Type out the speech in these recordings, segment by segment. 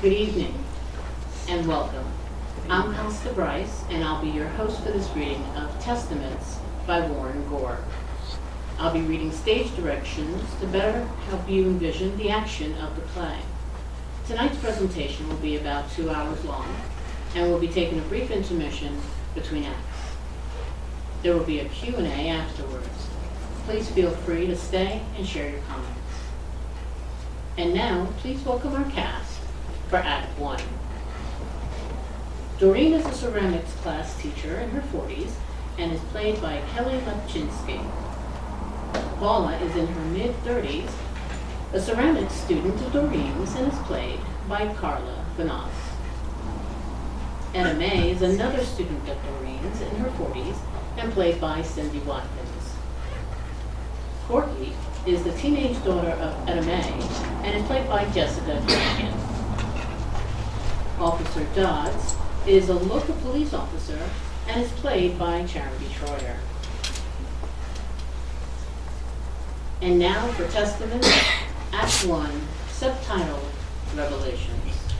Good evening and welcome. I'm Costa Bryce and I'll be your host for this reading of Testaments by Gore. I'll be reading stage directions to better help you envision the action of the play. Tonight's presentation will be about 2 hours long and we'll be taking a brief intermission between acts. There will be a Q&A afterwards. Please feel free to stay and share your comments. And now, please welcome our cast for Act 1. Doreen is a ceramics class teacher in her 40s and is played by Kelly Lepchinsky. Paula is in her mid-30s, a ceramics student of Doreen's and is played by Carla Vanas. Etta May is another student of Doreen's in her 40s and played by Cindy Watkins. Corky is the teenage daughter of Etta May and is played by Jessica Dragon. Officer Dodds is a local police officer and is played by Charity Troyer. And now for Testament, Act 1, subtitled Revelations.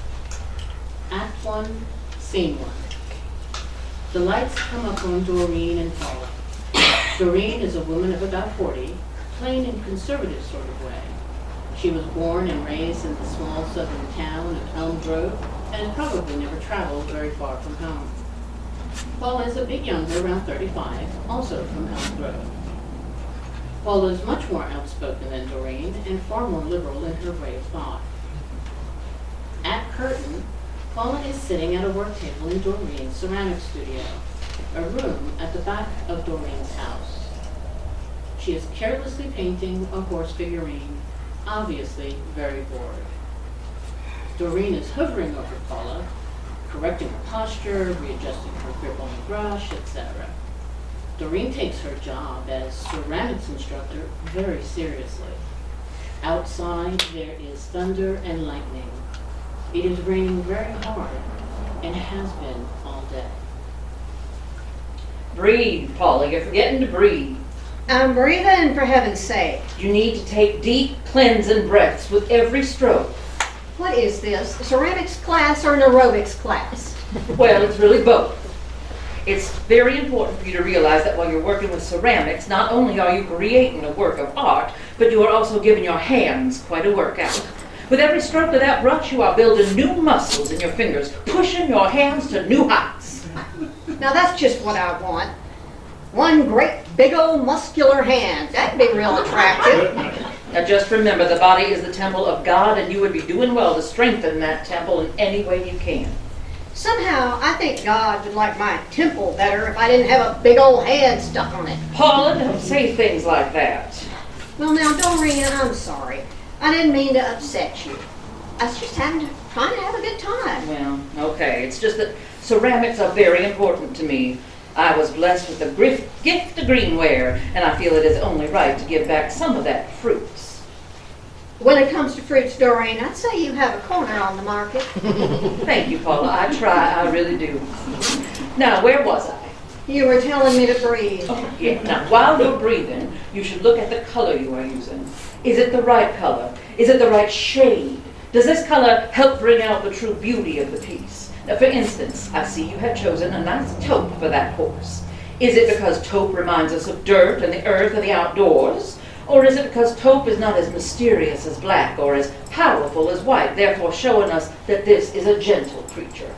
Act 1, Scene 1. The lights come up on Doreen and Paula. Doreen is a woman of about 40, plain and conservative sort of way. She was born and raised in the small southern town of Elm Grove and has probably never traveled very far from home. Paula is a bit younger, around 35, also from Elm Grove. Paula is much more outspoken than Doreen and far more liberal in her way of thought. At curtain, Paula is sitting at a work table in Doreen's ceramics studio, a room at the back of Doreen's house. She is carelessly painting a horse figurine, obviously very bored. Doreen is hovering over Paula, correcting her posture, readjusting her grip on the brush, etc. Doreen takes her job as ceramics instructor very seriously. Outside there is thunder and lightning. It is raining very hard and has been all day. Breathe, Paula. You're forgetting to breathe. I'm breathing, for heaven's sake. You need to take deep, cleansing breaths with every stroke. What is this, a ceramics class or an aerobics class? Well, it's really both. It's very important for you to realize that while you're working with ceramics, not only are you creating a work of art, but you are also giving your hands quite a workout. With every stroke of that brush, you are building new muscles in your fingers, pushing your hands to new heights. Now that's just what I want. One great big old muscular hand. That'd be real attractive. Now just remember, the body is the temple of God, and you would be doing well to strengthen that temple in any way you can. Somehow, I think God would like my temple better if I didn't have a big old hand stuck on it. Paula, don't say things like that. Well now, Doreen, I'm sorry. I didn't mean to upset you. I was just trying to have a good time. Well, okay. It's just that ceramics are very important to me. I was blessed with the gift of greenware, and I feel it is only right to give back some of that fruits. When it comes to fruits, Doreen, I'd say you have a corner on the market. Thank you, Paula. I try. I really do. Now, where was I? You were telling me to breathe. Oh, yeah. Now, while you're breathing, you should look at the color you are using. Is it the right color? Is it the right shade? Does this color help bring out the true beauty of the piece? Now, for instance, I see you have chosen a nice taupe for that horse. Is it because taupe reminds us of dirt and the earth and the outdoors? Or is it because taupe is not as mysterious as black or as powerful as white, therefore showing us that this is a gentle creature?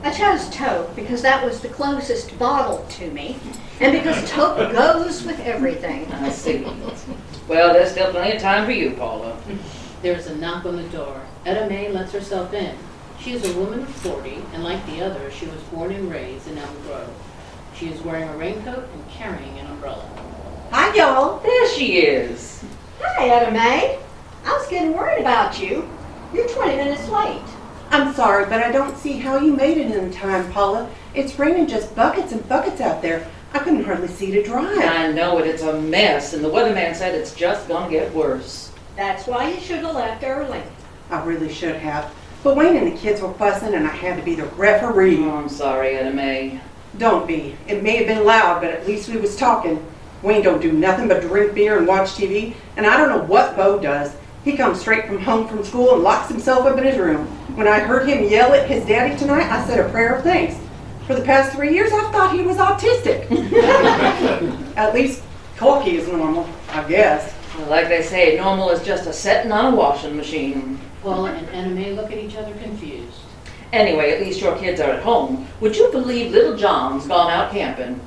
I chose taupe because that was the closest bottle to me, and because taupe goes with everything. I see. Well, there's still plenty of time for you, Paula. There is a knock on the door. Etta May lets herself in. She is a woman of 40, and like the others, she was born and raised in Elm Grove. She is wearing a raincoat and carrying an umbrella. Hi, y'all. There she is. Hi, Etta May. I was getting worried about you. You're 20 minutes late. I'm sorry, but I don't see how you made it in time, Paula. It's raining just buckets and buckets out there. I couldn't hardly see to drive. I know it. It's a mess, and the weatherman said it's just gonna get worse. That's why you should have left early. I really should have. But Wayne and the kids were fussing and I had to be the referee. Oh, I'm sorry, Etta May. Don't be. It may have been loud, but at least we was talking. Wayne don't do nothing but drink beer and watch TV, and I don't know what Bo does. He comes straight from home from school and locks himself up in his room. When I heard him yell at his daddy tonight, I said a prayer of thanks. For the past 3 years, I've thought he was autistic. At least Corky is normal, I guess. Well, like they say, normal is just a setting on a washing machine. Paula and Anna Mae look at each other confused. Anyway, at least your kids are at home. Would you believe little John's gone out camping?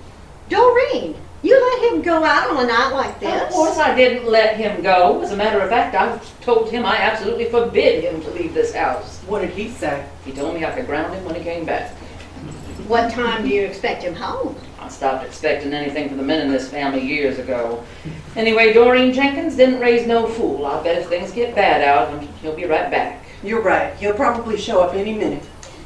Doreen, you let him go out on a night like this? Of course I didn't let him go. As a matter of fact, I told him I absolutely forbid him to leave this house. What did he say? He told me I could ground him when he came back. What time do you expect him home? I stopped expecting anything from the men in this family years ago. Anyway, Doreen Jenkins didn't raise no fool. I bet if things get bad out, he'll be right back. You're right. He'll probably show up any minute.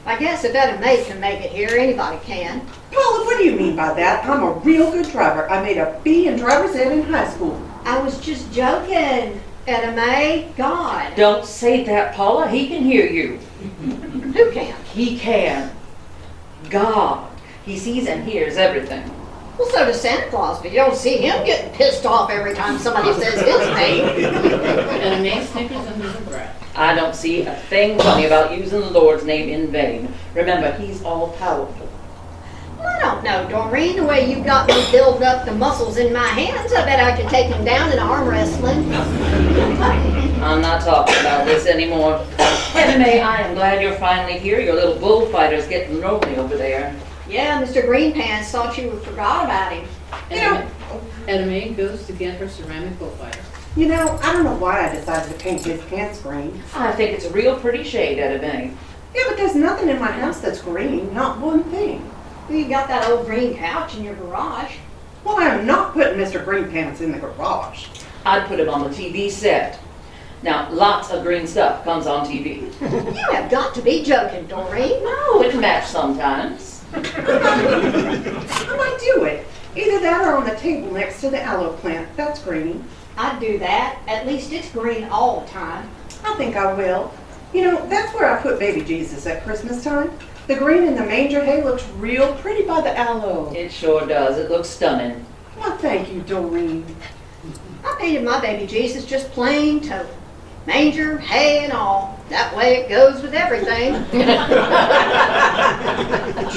I guess if Etta Mae can make it here, anybody can. Paula, what do you mean by that? I'm a real good driver. I made a B in driver's ed in high school. I was just joking. Etta Mae, God. Don't say that, Paula. He can hear you. Who can? He can. God. He sees and hears everything. Well, so does Santa Claus, but you don't see him getting pissed off every time somebody says his name. Anna Mae snickers under her breath. I don't see a thing funny about using the Lord's name in vain. Remember, he's all powerful. Well, I don't know, Doreen. The way you got me building up the muscles in my hands, I bet I could take him down in arm wrestling. I'm not talking about this anymore. Anna Mae, I am glad you're finally here. Your little bullfighter's getting lonely over there. Yeah, Mr. Greenpants thought you forgot about him. Anna Mae goes to get her ceramic bullfighter. You know, I don't know why I decided to paint his pants green. I think it's a real pretty shade, Etta Mae. Yeah, but there's nothing in my house that's green. Not one thing. Well, you got that old green couch in your garage. Well, I am not putting Mr. Greenpants in the garage. I'd put him on the TV set. Now, lots of green stuff comes on TV. You have got to be joking, Doreen. No, it matches sometimes. I might do it. Either that or on the table next to the aloe plant. That's green. I'd do that. At least it's green all the time. I think I will. You know, that's where I put baby Jesus at Christmas time. The green in the manger hay looks real pretty by the aloe. It sure does. It looks stunning. Well, thank you, Doreen. I painted my baby Jesus just plain taupe. Manger, hay, and all. That way it goes with everything.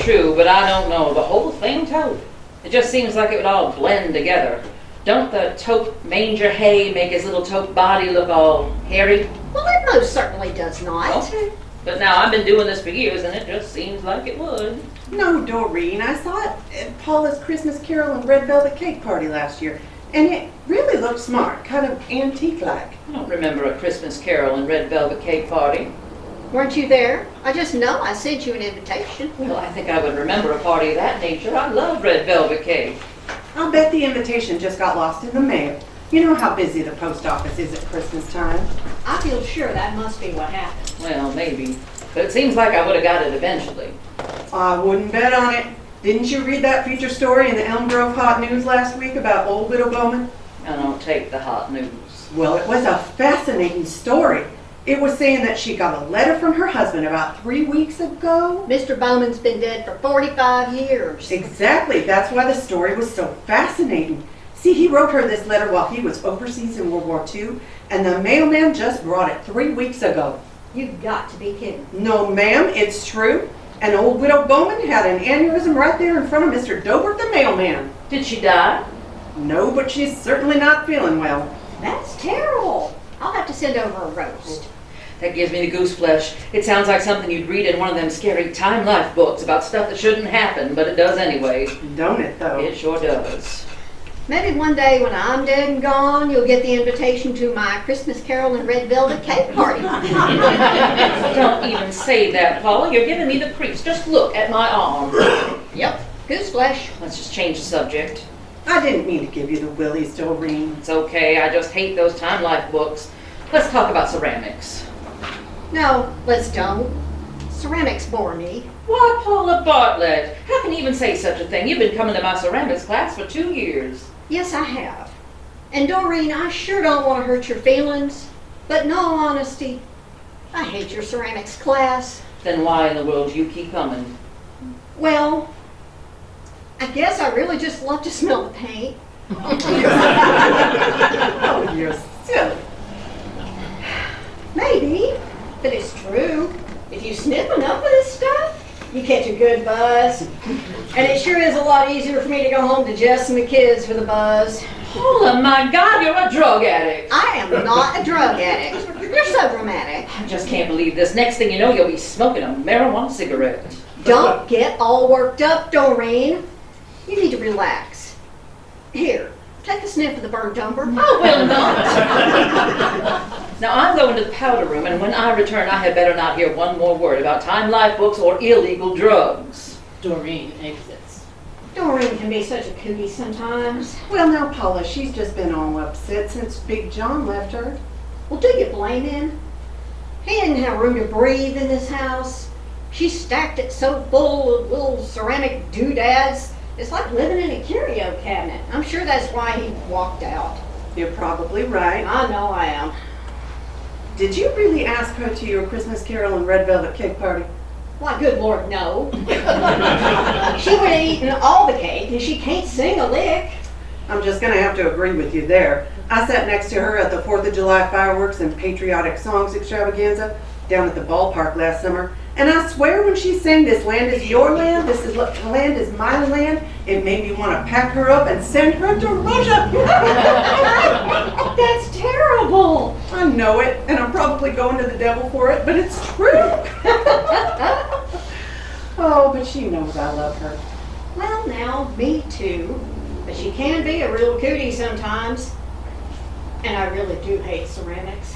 True, but I don't know. The whole thing taupe. It just seems like it would all blend together. Don't the taupe manger hay make his little taupe body look all hairy? Well, it most certainly does not. Okay. But now I've been doing this for years and it just seems like it would. No, Doreen, I saw it at Paula's Christmas Carol and Red Velvet Cake Party last year, and it really looked smart, kind of antique-like. I don't remember a Christmas Carol and Red Velvet Cake Party. Weren't you there? I just know I sent you an invitation. Well, I think I would remember a party of that nature. I love red velvet cake. I'll bet the invitation just got lost in the mail. You know how busy the post office is at Christmas time. I feel sure that must be what happened. Well, maybe. But it seems like I would have got it eventually. I wouldn't bet on it. Didn't you read that feature story in the Elm Grove Hot News last week about old widow Bowman? I don't take the hot news. Well, it was a fascinating story. It was saying that she got a letter from her husband about 3 weeks ago. Mr. Bowman's been dead for 45 years. Exactly. That's why the story was so fascinating. See, he wrote her this letter while he was overseas in World War II, and the mailman just brought it 3 weeks ago. You've got to be kidding. No, ma'am, it's true. And old widow Bowman had an aneurysm right there in front of Mr. Dobert, the mailman. Did she die? No, but she's certainly not feeling well. That's terrible. I'll have to send over a roast. That gives me the goose flesh. It sounds like something you'd read in one of them scary Time Life books about stuff that shouldn't happen, but it does anyway. Don't it, though? It sure does. Maybe one day when I'm dead and gone, you'll get the invitation to my Christmas Carol and Red Velvet Cake Party. Don't even say that, Paula. You're giving me the creeps. Just look at my arm. Yep, goose flesh. Let's just change the subject. I didn't mean to give you the willies, Doreen. It's okay. I just hate those Time Life books. Let's talk about ceramics. No, let's don't. Ceramics bore me. Why, Paula Bartlett? How can you even say such a thing? You've been coming to my ceramics class for 2 years. Yes, I have. And Doreen, I sure don't want to hurt your feelings, but in all honesty, I hate your ceramics class. Then why in the world do you keep coming? Well, I guess I really just love to smell the paint. Oh, you're silly. Maybe, but it's true. If you sniffing up with this stuff? You catch a good buzz. And it sure is a lot easier for me to go home to Jess and the kids for the buzz. Oh my God, you're a drug addict. I am not a drug addict. You're so dramatic. I just can't believe this. Next thing you know, you'll be smoking a marijuana cigarette. Don't get all worked up, Doreen. You need to relax. Here, take a sniff of the burnt umber. I will not. Now I'm going to the powder room, and when I return, I had better not hear one more word about Time Life books or illegal drugs. Doreen exits. Doreen can be such a cootie sometimes. Well, now, Paula, she's just been all upset since Big John left her. Well, do you blame him? He didn't have room to breathe in this house. She stacked it so full of little ceramic doodads. It's like living in a curio cabinet. I'm sure that's why he walked out. You're probably right. I know I am. Did you really ask her to your Christmas carol and red velvet cake party? Why, good Lord, no. She would have eaten all the cake, and she can't sing a lick. I'm just going to have to agree with you there. I sat next to her at the 4th of July fireworks and patriotic songs extravaganza down at the ballpark last summer, and I swear when she sang "This land is your land, land is my land," it made me want to pack her up and send her to Russia. That's terrible. I know it, and I'm probably going to the devil for it, but it's true. Oh, but she knows I love her. Well, now, me too. But she can be a real cootie sometimes. And I really do hate ceramics.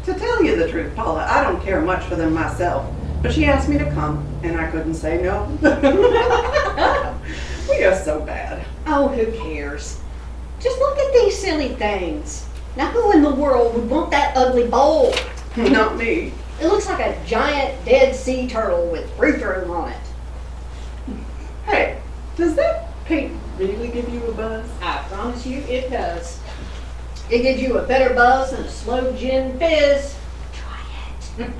To tell you the truth, Paula, I don't care much for them myself, but she asked me to come, and I couldn't say no. We are so bad. Oh, who cares? Just look at these silly things. Now, who in the world would want that ugly bowl? Not me. It looks like a giant dead sea turtle with free-throw on it. Hey, does that paint really give you a buzz? I promise you it does. It gives you a better buzz than a slow gin fizz. Try it.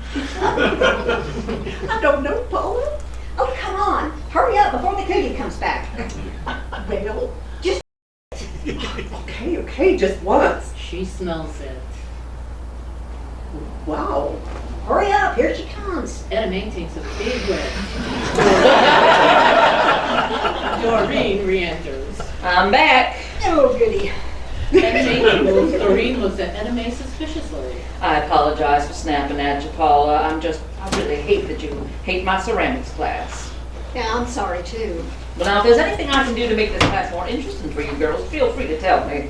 I don't know, Paula. Oh, come on. Hurry up before the cootie comes back. Well, Just okay, just once. She smells it. Wow. hurry up. Here she comes. Etta Mae takes a big breath. Doreen re-enters. I'm back. Oh, goody. Doreen looks at Etta Mae suspiciously. I apologize for snapping at you, Paula. I really hate that you hate my ceramics class. Yeah, I'm sorry, too. But now, if there's anything I can do to make this class more interesting for you girls, feel free to tell me.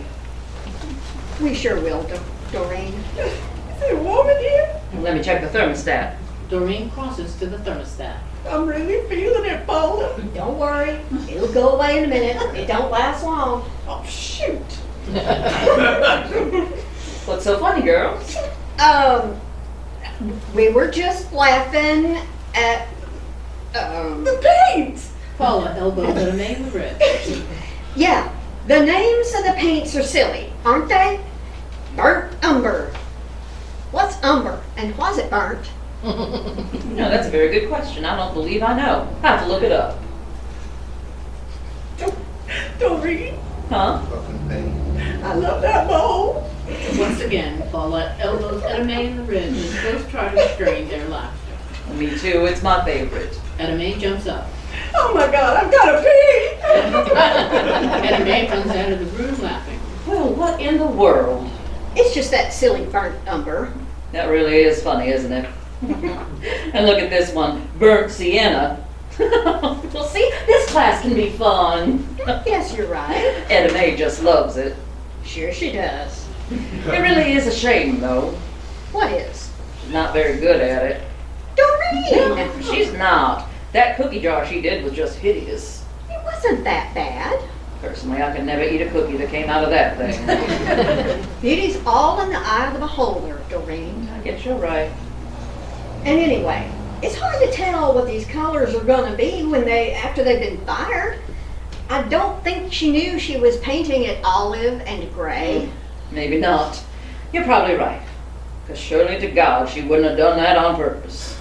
We sure will, Doreen. Is it warm in here? Let me check the thermostat. Doreen crosses to the thermostat. I'm really feeling it, Paula. Don't worry. It'll go away in a minute. It don't last long. Oh, shoot. What's so funny, girls? We were just laughing at, The paint! Paula elbows Etta Mae in the ribs. yeah, the names of the paints are silly, aren't they? Burnt umber. What's umber and why's it burnt? No, that's a very good question. I don't believe I know. I have to look it up. Doreen, Huh? I love that bowl. Once again, Paula elbows Etta Mae in the ribs and both try to restrain their laughter. Me too. It's my favorite. Etta Mae jumps up. Oh my God, I've got to pee. Etta Mae runs out of the room laughing. Well, what in the world? It's just that silly burnt umber. That really is funny, isn't it? And look at this one, burnt sienna. Well, see, this class can be fun. Yes, you're right. Etta Mae just loves it. Sure she does. It really is a shame, though. What is? She's not very good at it. Doreen! She's not. That cookie jar she did was just hideous. It wasn't that bad. Personally, I could never eat a cookie that came out of that thing. Beauty's all in the eye of the beholder, Doreen. I guess you're right. And anyway, it's hard to tell what these colors are going to be after they've been fired. I don't think she knew she was painting it olive and gray. Maybe not. You're probably right. Because surely to God, she wouldn't have done that on purpose.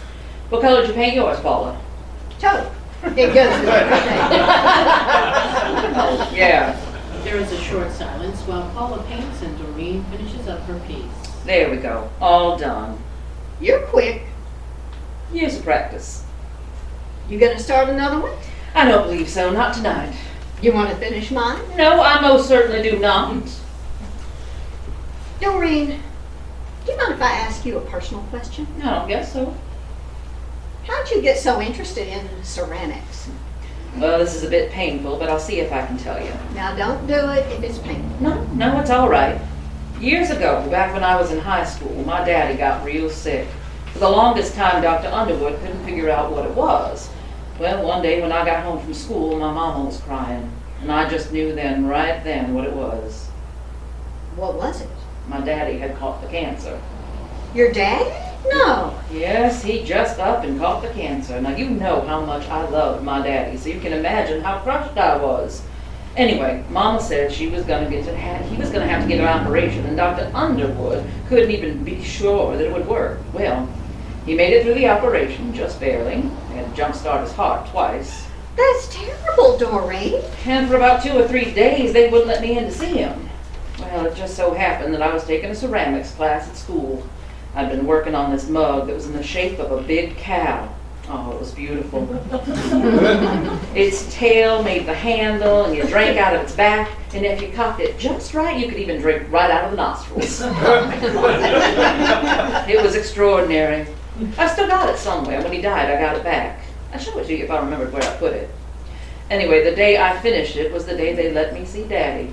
What color did you paint yours, Paula? Taupe. It goes with everything. Oh, yeah. There is a short silence while Paula paints and Doreen finishes up her piece. There we go. All done. You're quick. Years of practice. You gonna start another one? I don't believe so, not tonight. You wanna finish mine? No, I most certainly do not. Doreen, do you mind if I ask you a personal question? I don't guess so. How'd you get so interested in ceramics? Well, this is a bit painful, but I'll see if I can tell you. Now, don't do it if it's painful. No, it's all right. Years ago, back when I was in high school, my daddy got real sick. For the longest time, Dr. Underwood couldn't figure out what it was. Well, one day when I got home from school, my mama was crying. And I just knew right then, what it was. What was it? My daddy had caught the cancer. Your dad? No. Yes, he just up and caught the cancer. Now, you know how much I loved my daddy, so you can imagine how crushed I was. Anyway, Mama said he was going to have to get an operation, and Dr. Underwood couldn't even be sure that it would work. Well, he made it through the operation, just barely. They had to jump-start his heart twice. That's terrible, Doreen. And for about 2 or 3 days, they wouldn't let me in to see him. Well, it just so happened that I was taking a ceramics class at school. I'd been working on this mug that was in the shape of a big cow. Oh, it was beautiful. Its tail made the handle, and you drank out of its back, and if you cocked it just right, you could even drink right out of the nostrils. It was extraordinary. I've still got it somewhere. When he died, I got it back. I'd show it to you if I remembered where I put it. Anyway, the day I finished it was the day they let me see Daddy.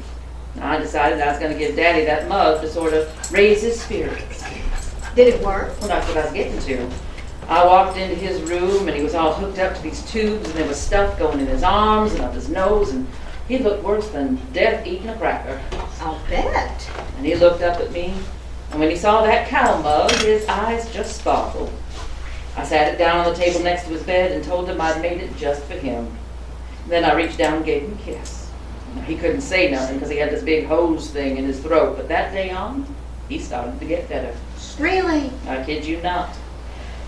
I decided I was going to give Daddy that mug to sort of raise his spirits. Did it work? Well, that's what I was getting to. I walked into his room, and he was all hooked up to these tubes, and there was stuff going in his arms and up his nose, and he looked worse than death eating a cracker. I'll bet. And he looked up at me, and when he saw that cow mug, his eyes just sparkled. I sat it down on the table next to his bed and told him I'd made it just for him. Then I reached down and gave him a kiss. He couldn't say nothing because he had this big hose thing in his throat, but that day on, he started to get better. Really? I kid you not.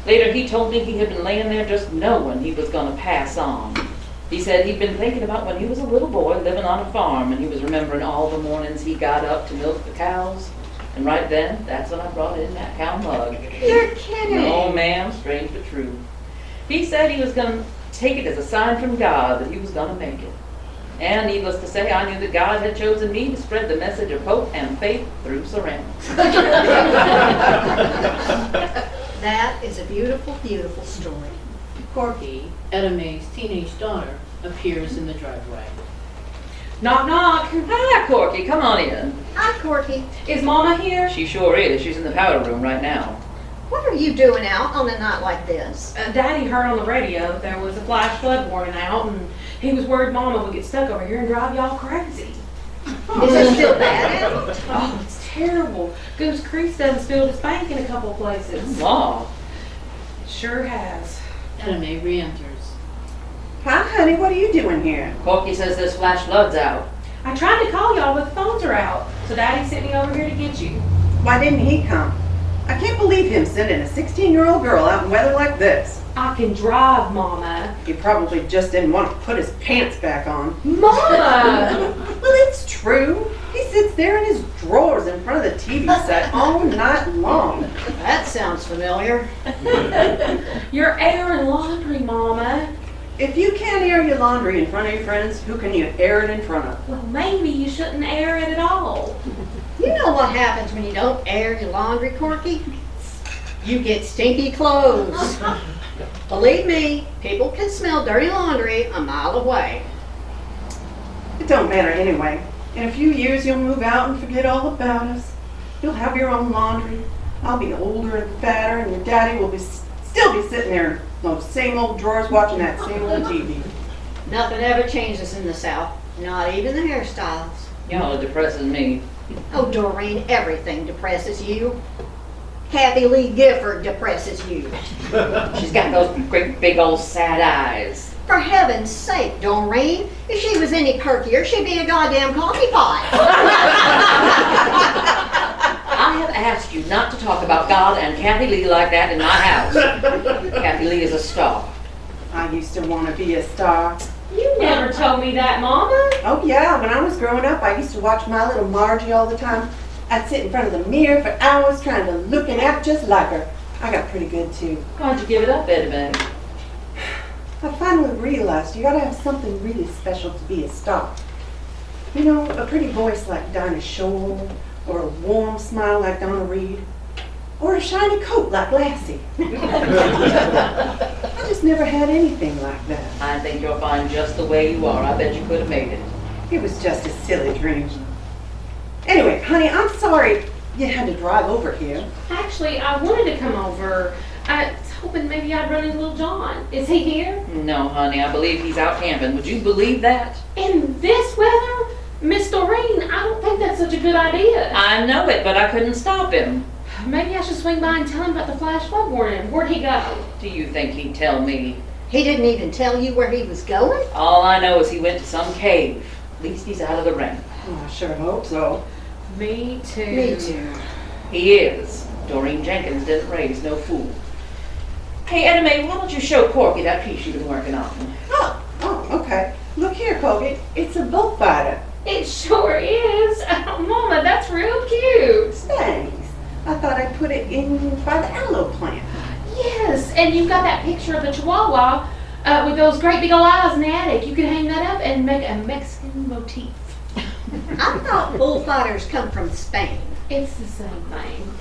Later, he told me he had been laying there just knowing he was going to pass on. He said he'd been thinking about when he was a little boy living on a farm, and he was remembering all the mornings he got up to milk the cows. And right then, that's when I brought in that cow mug. You're kidding. No, ma'am, strange but true. He said he was going to take it as a sign from God that he was going to make it. And needless to say, I knew that God had chosen me to spread the message of hope and faith through ceramics. That is a beautiful, beautiful story. Corky, Etta Mae's teenage daughter, appears in the driveway. Knock, knock. Hi, Corky, come on in. Hi, Corky. Is Mama here? She sure is. She's in the powder room right now. What are you doing out on a night like this? Daddy heard on the radio there was a flash flood warning out, and he was worried Mama would get stuck over here and drive y'all crazy. Is it still bad out? Oh, it's terrible. Goose Creek's done spilled its bank in a couple of places. Law. It sure has. Etta Mae re-enters. Hi, honey, what are you doing here? Corky says this flash flood's out. I tried to call y'all, but the phones are out, so Daddy sent me over here to get you. Why didn't he come? I can't believe him sending a 16-year-old girl out in weather like this. I can drive, Mama. He probably just didn't want to put his pants back on. Mama! Well, it's true. He sits there in his drawers in front of the TV set all night long. That sounds familiar. You're airing laundry, Mama. If you can't air your laundry in front of your friends, who can you air it in front of? Well, maybe you shouldn't air it at all. You know what happens when you don't air your laundry, Corky? You get stinky clothes. Believe me, people can smell dirty laundry a mile away. It don't matter anyway. In a few years, you'll move out and forget all about us. You'll have your own laundry. I'll be older and fatter, and your daddy will still be sitting there in those same old drawers watching that same old TV. Nothing ever changes in the South, not even the hairstyles. Y'all are depressing me. Oh, Doreen, everything depresses you. Kathy Lee Gifford depresses you. She's got those great big old sad eyes. For heaven's sake, Doreen, if she was any perkier, she'd be a goddamn coffee pot. I have asked you not to talk about God and Kathy Lee like that in my house. Kathy Lee is a star. I used to want to be a star. You never told me that, Mama. Oh yeah, when I was growing up, I used to watch My Little Margie all the time. I'd sit in front of the mirror for hours trying to look and act just like her. I got pretty good too. Why'd you give it up, Eddie Mae? I finally realized you gotta have something really special to be a star. You know, a pretty voice like Dinah Shore, or a warm smile like Donna Reed, or a shiny coat like Lassie. I just never had anything like that. I think you're fine just the way you are. I bet you could have made it. It was just a silly dream. Anyway, honey, I'm sorry you had to drive over here. Actually, I wanted to come over. I was hoping maybe I'd run into Little John. Is he here? No, honey, I believe he's out camping. Would you believe that? In this weather? Miss Doreen, I don't think that's such a good idea. I know it, but I couldn't stop him. Maybe I should swing by and tell him about the flash flood warning. Where'd he go? Do you think he'd tell me? He didn't even tell you where he was going? All I know is he went to some cave. At least he's out of the rain. Oh, I sure hope so. Me too. Me too. He is. Doreen Jenkins didn't raise no fool. Hey, Eddie Mae, why don't you show Corky that piece you've been working on? Oh, okay. Look here, Colgate. It's a bullfighter. It sure is. Oh, Mama, that's real cute. Thanks. I thought I'd put it in by the aloe plant. Yes, and you've got that picture of the Chihuahua with those great big old eyes in the attic. You could hang that up and make a Mexican motif. I thought bullfighters come from Spain. It's the same thing.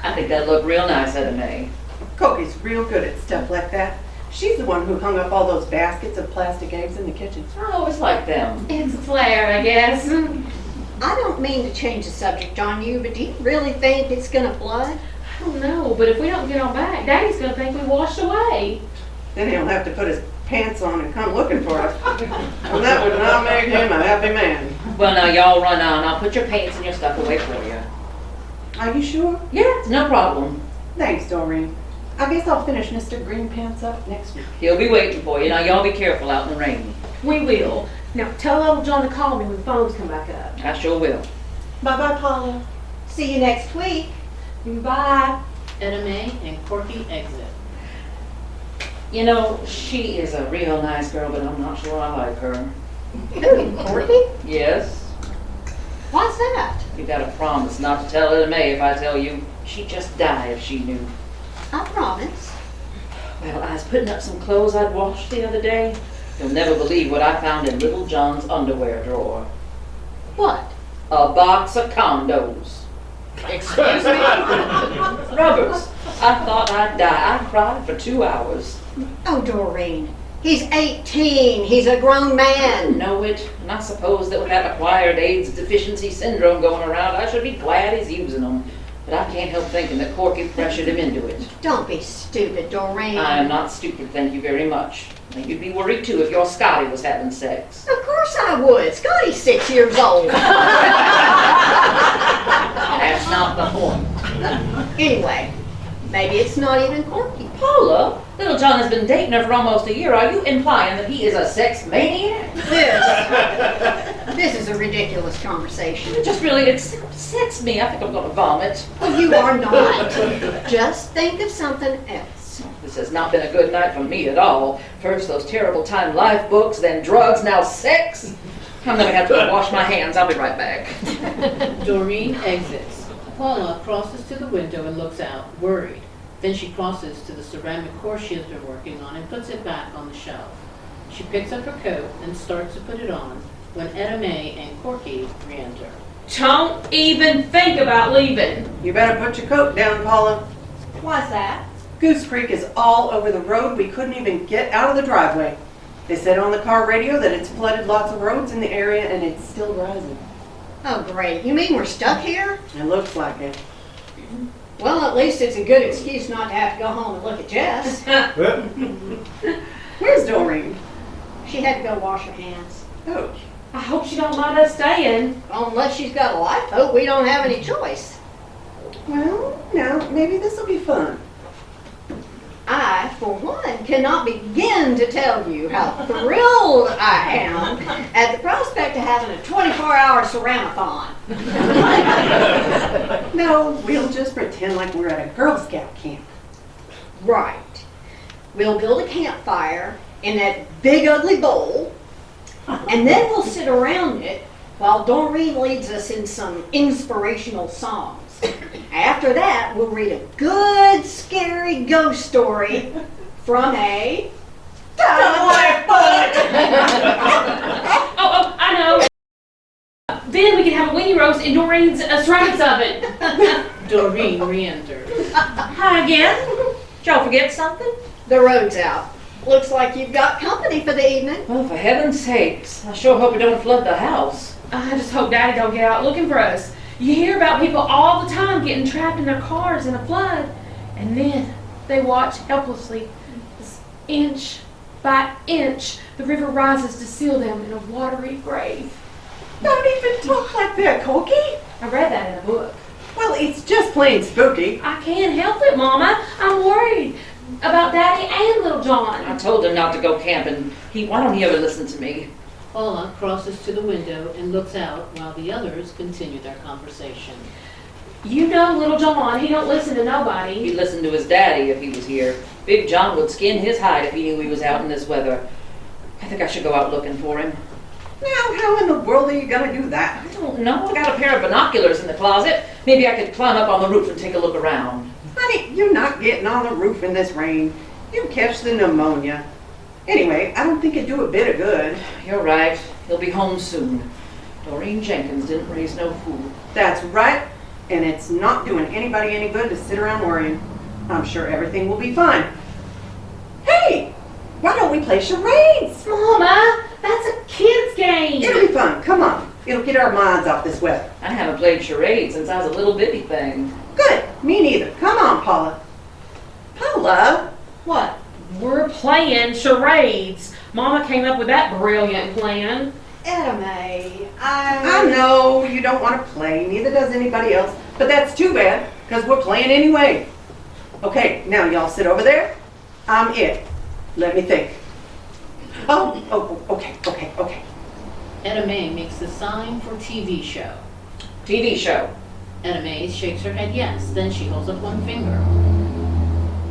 I think that'd look real nice, Eddie Mae. Coky's real good at stuff like that. She's the one who hung up all those baskets of plastic eggs in the kitchen. I always liked them. It's a flare, I guess. I don't mean to change the subject on you, but do you really think it's gonna flood? I don't know, but if we don't get on back, Daddy's gonna think we washed away. Then he'll have to put his pants on and come looking for us. And that would not make him a happy man. Well, now y'all run on. I'll put your pants and your stuff away for you. Are you sure? Yeah, it's no problem. Thanks, Doreen. I guess I'll finish Mr. Green Pants up next week. He'll be waiting for you. Now y'all be careful out in the rain. We will. Now tell Little John to call me when the phones come back up. I sure will. Bye-bye, Paula. See you next week. Bye. Etta Mae and Corky exit. You know, she is a real nice girl, but I'm not sure I like her. Who, Corky? Yes? Why's that? You gotta promise not to tell Eddie Mae if I tell you. She'd just die if she knew. I promise. Well, I was putting up some clothes I'd washed the other day. You'll never believe what I found in Little John's underwear drawer. What? A box of condos. Excuse me? Rubbers. I thought I'd die. I cried for 2 hours. Oh, Doreen. He's 18. He's a grown man. Know it. And I suppose that with that acquired AIDS deficiency syndrome going around, I should be glad he's using them. But I can't help thinking that Corky pressured him into it. Don't be stupid, Doreen. I am not stupid, thank you very much. And you'd be worried too if your Scotty was having sex. Of course I would. Scotty's 6 years old. That's not the point. Anyway, maybe it's not even Corky. Paula, Little John has been dating her for almost a year. Are you implying that he is a sex maniac? This is a ridiculous conversation. It just really upsets me. I think I'm going to vomit. Well, you are not. Just think of something else. This has not been a good night for me at all. First those terrible Time Life books, then drugs, now sex. I'm going to have to go wash my hands. I'll be right back. Doreen exits. Paula crosses to the window and looks out, worried. Then she crosses to the ceramic core she has been working on and puts it back on the shelf. She picks up her coat and starts to put it on when Etta Mae and Corky re-enter. Don't even think about leaving. You better put your coat down, Paula. Why's that? Goose Creek is all over the road. We couldn't even get out of the driveway. They said on the car radio that it's flooded lots of roads in the area and it's still rising. Oh, great. You mean we're stuck here? It looks like it. Well, at least it's a good excuse not to have to go home and look at Jess. Where's Doreen? She had to go wash her hands. Oh, I hope she don't mind us staying. Unless she's got a lifeboat, we don't have any choice. well, now maybe this will be fun. I, for one, cannot begin to tell you how thrilled I am at the prospect of having a 24-hour ceramathon. No, we'll just pretend like we're at a Girl Scout camp. Right. We'll build a campfire in that big ugly bowl, and then we'll sit around it while Doreen leads us in some inspirational songs. After that, we'll read a good, scary ghost story from a Oh, I know. Then we can have a weenie roast in Doreen's ceramics oven. Doreen re-enters. Hi again. Did y'all forget something? The road's out. Looks like you've got company for the evening. Well, for heaven's sakes, I sure hope we don't flood the house. I just hope Daddy don't get out looking for us. You hear about people all the time getting trapped in their cars in a flood, and then they watch helplessly as inch by inch the river rises to seal them in a watery grave. Don't even talk like that, Corky. I read that in a book. Well, it's just plain spooky. I can't help it, Mama. I'm worried about Daddy and Little I John. told him not to go camping. Why don't he ever listen to me? Paula crosses to the window and looks out while the others continue their conversation. You know Little John, he don't listen to He'd nobody. listen to his daddy if he was here. Big John would skin his hide if he knew he was out in this weather. I think I should go out looking for him. Now, how in the world are you gonna do that? I don't know. I got a pair of binoculars in the closet. Maybe I could climb up on the roof and take a look around. Honey, you're not getting on the roof in this rain. You'll catch the pneumonia. Anyway, I don't think it'd do a bit of good. You're right. He'll be home soon. Doreen Jenkins didn't raise no fool. That's right, and it's not doing anybody any good to sit around worrying. I'm sure everything will be fine. Hey, why don't we play charades? Mama, that's a kid's game. It'll be fun. Come on. It'll get our minds off this weather. I haven't played charades since I was a little bitty thing. Good. Me neither. Come on, Paula. Paula? What? We're playing charades. Mama came up with that brilliant plan. Etta May, I know you don't want to play, neither does anybody else, but that's too bad, because we're playing anyway. Okay, now y'all sit over there. I'm it. Let me think. Okay. Etta May makes the sign for TV show. TV show. Etta May shakes her head yes, then she holds up one finger.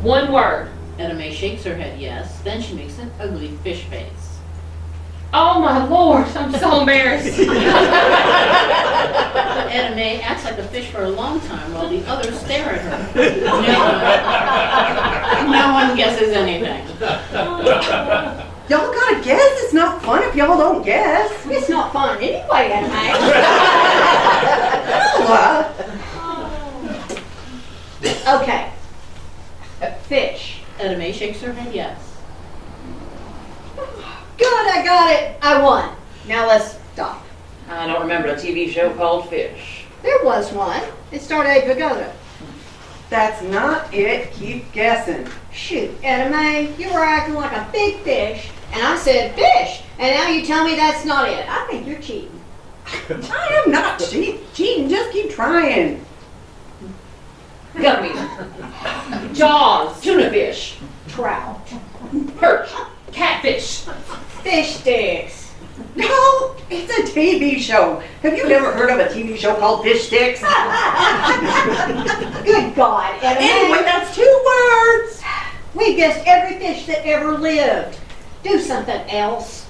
One word. Etta May shakes her head yes, then she makes an ugly fish face. Oh my Lord, I'm so embarrassed. Etta May acts like a fish for a long time while the others stare at her. No one guesses anything. Y'all gotta guess. It's not fun if y'all don't guess. It's not fun anyway, Etta May. Paula. Okay. Fish. Etta May shakes her head yes. Good, I got it. I won. Now let's stop. I don't remember a TV show called Fish. There was one. It started a pagoda. That's not it. Keep guessing. Shoot, Etta May, you were acting like a big fish, and I said fish, and now you tell me that's not it. I think you're cheating. I am not cheating. Just keep trying. Gummy. Jaws. Tuna fish. Trout. Perch. Catfish. Fish sticks. No, it's a TV show. Have you never heard of a TV show called Fish Sticks? Good God, Etta May. Anyway, that's 2 words. We guessed every fish that ever lived. Do something else.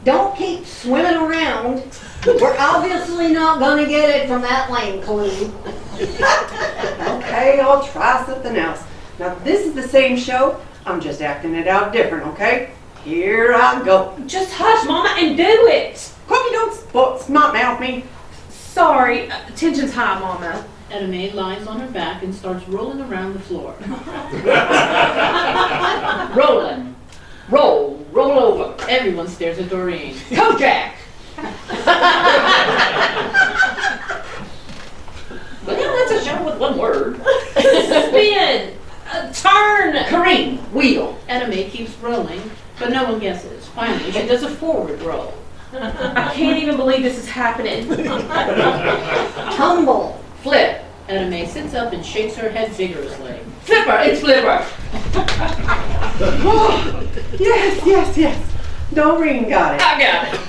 Don't keep swimming around. We're obviously not gonna get it from that lame clue. Okay, I'll try something else. Now, this is the same show. I'm just acting it out different, okay? Here I go. Just hush, Mama, and do it. Cookie, don't smart mouth me. Sorry, tension's high, Mama. Etta May lies on her back and starts rolling around the floor. Rolling. Roll. Roll over. Everyone stares at Doreen. Kojak. Well, that's a show with one word. Spin. Turn. Careen. Wheel. Etta May keeps rolling, but no one guesses. Finally, she does a forward roll. I can't even believe this is happening. Tumble. Flip. Etta May sits up and shakes her head vigorously. Flipper. It's Flipper. Oh, yes. Doreen got it. I got it.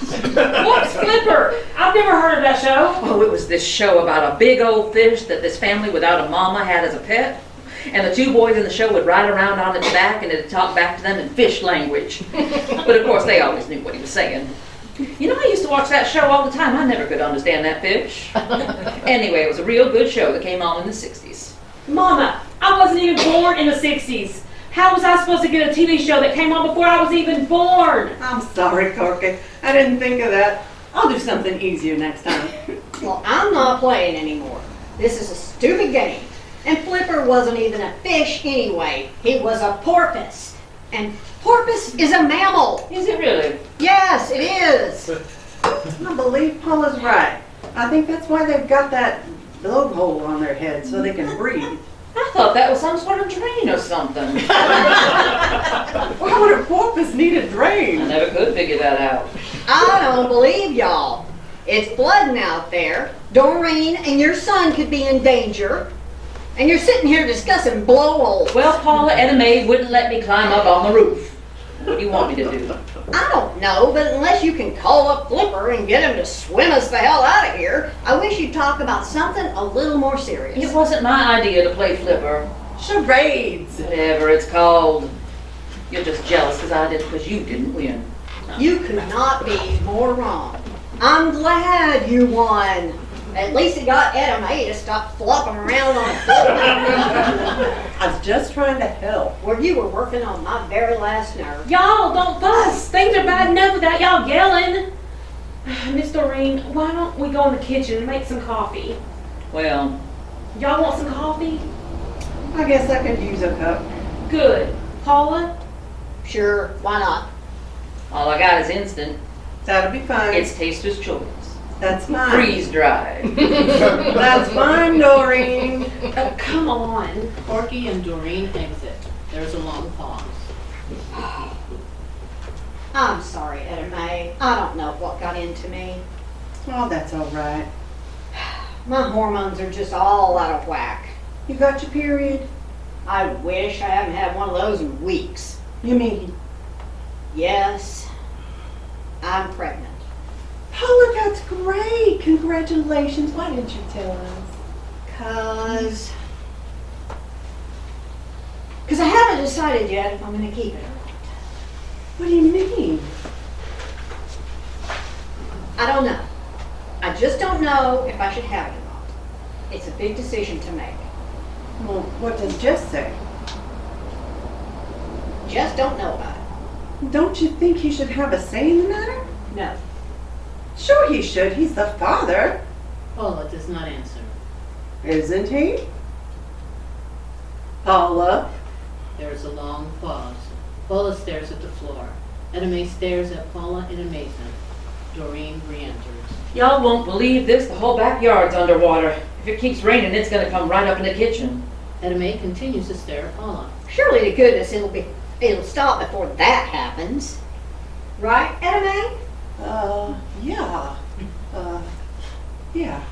What's Flipper? I've never heard of that show. Oh, it was this show about a big old fish that this family without a mama had as a pet. And the 2 boys in the show would ride around on its back and it'd talk back to them in fish language. But of course, they always knew what he was saying. You know, I used to watch that show all the time. I never could understand that fish. Anyway, it was a real good show that came on in the 60s. Mama, I wasn't even born in the 60s. How was I supposed to get a TV show that came on before I was even born? I'm sorry, Corky. I didn't think of that. I'll do something easier next time. Well, I'm not playing anymore. This is a stupid game. And Flipper wasn't even a fish anyway. He was a porpoise. And porpoise is a mammal. Is it really? Yes, it is. I believe Paula's right. I think that's why they've got that blowhole on their head so they can breathe. I thought that was some sort of drain or something. Why would a porpoise need a I drain? never could figure that out. I don't believe y'all. It's flooding out there. Doreen and your son could be in danger. And you're sitting here discussing blowholes. Well, Paula, Etta Mae wouldn't let me climb up on the roof. What do you want me to do? I don't know, but unless you can call up Flipper and get him to swim us the hell out of here, I wish you'd talk about something a little more serious. It wasn't my idea to play Flipper. Charades. Whatever it's called. You're just jealous because you didn't win. You could not be more wrong. I'm glad you won. At least it got Etta Mae to stop flopping around on the floor. I was just trying to help. Where you were working on my very last nerve. Y'all don't fuss. Things are bad enough without y'all yelling. Miss Doreen, why don't we go in the kitchen and make some coffee? Well, Y'all want some coffee? I guess I could use a cup. Good. Paula? Sure, why not? all I got is instant. That'll be fine. It's taster's choice. That's mine. Freeze dried. That's fine, Doreen. Come on. Corky and Doreen exit. There's a long pause. I'm sorry, Etta Mae. I don't know what got into me. Oh, that's all right. My hormones are just all out of whack. You got your period? I wish I haven't had one of those in weeks. You mean? Yes, I'm pregnant. Paula, that's great. Congratulations. Why didn't you tell us? Cause I haven't decided yet if I'm gonna keep it or not. What do you mean? I don't know. I just don't know if I should have it or not. It's a big decision to make. Well, what does Jess say? Just don't know about it. Don't you think he should have a say in the matter? No. Sure he should. He's the father. Paula does not answer. Isn't he? Paula? There is a long pause. Paula stares at the floor. Etta Mae stares at Paula in amazement. Doreen re-enters. Y'all won't believe this, the whole backyard's underwater. If it keeps raining, it's gonna come right up in the kitchen. Etta Mae continues to stare at Paula. Surely to goodness it'll stop before that happens. Right, Etta Mae? Yeah. Yeah.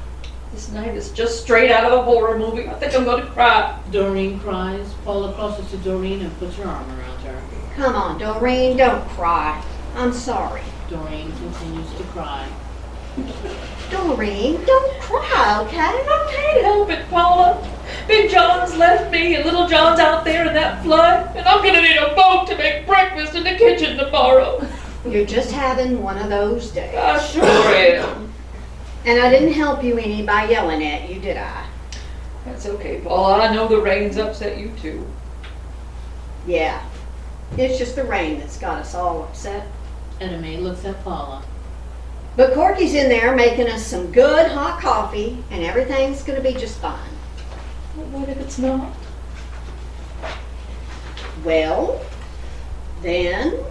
This night is just straight out of a horror movie. I think I'm gonna cry. Doreen cries. Paula crosses to Doreen and puts her arm around her. Come on, Doreen, don't cry. I'm sorry. Doreen continues to cry. Doreen, don't cry, okay? I can't help it, Paula. Big John's left me and Little John's out there in that flood, and I'm gonna need a boat to make breakfast in the kitchen tomorrow. You're just having one of those days. I sure am. And I didn't help you any by yelling at you, did I? That's okay, Paula. I know the rain's upset you too. Yeah. It's just the rain that's got us all upset. Etta Mae looks at Paula. But Corky's in there making us some good hot coffee, and everything's gonna be just fine. But what if it's not? Well, then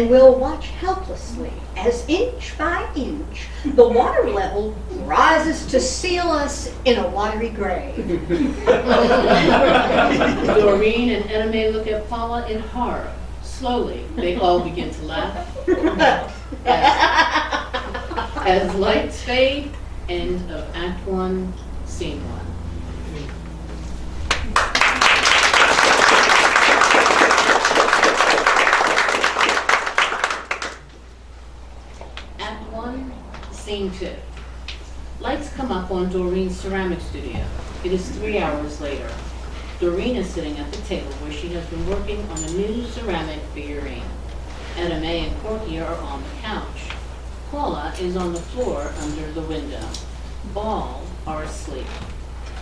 we'll watch helplessly as inch by inch the water level rises to seal us in a watery grave. Doreen and Etta Mae look at Paula in horror. Slowly, they all begin to laugh. As lights fade, end of Act 1, Scene 1. Act 1, Scene 2. Lights come up on Doreen's ceramic studio. It is 3 hours later. Doreen is sitting at the table where she has been working on a new ceramic figurine. Edda Mae and Corky are on the couch. Paula is on the floor under the window. All are asleep.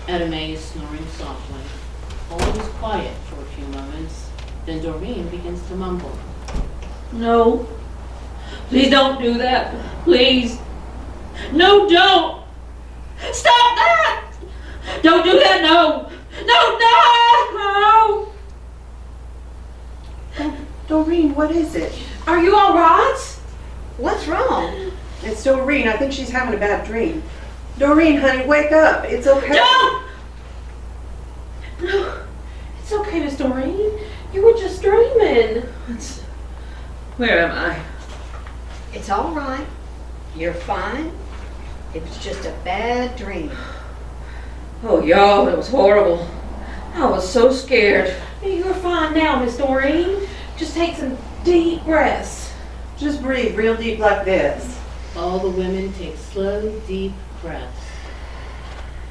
Edda Mae is snoring softly. All is quiet for a few moments. Then Doreen begins to mumble. No. Please don't do that. Please. No, don't. Stop that! Don't do that, no. No. Doreen, what is it? Are you all right? What's wrong? It's Doreen. I think she's having a bad dream. Doreen, honey, wake up. It's okay. Don't! No, it's okay, Miss Doreen. You were just dreaming. Where am I? It's all right. You're fine. It was just a bad dream. Oh, y'all, it was horrible. I was so scared. You're fine now, Miss Doreen. Just take some deep breaths. Just breathe real deep like this. All the women take slow, deep breaths.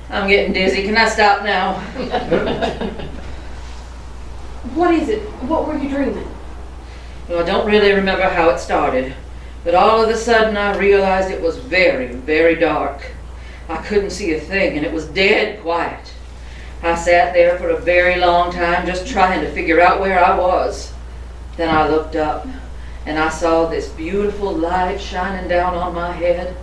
I'm getting dizzy. Can I stop now? What is it? What were you dreaming? Well, I don't really remember how it started, but all of a sudden I realized it was very, very dark. I couldn't see a thing, and it was dead quiet. I sat there for a very long time just trying to figure out where I was. Then I looked up, and I saw this beautiful light shining down on my head.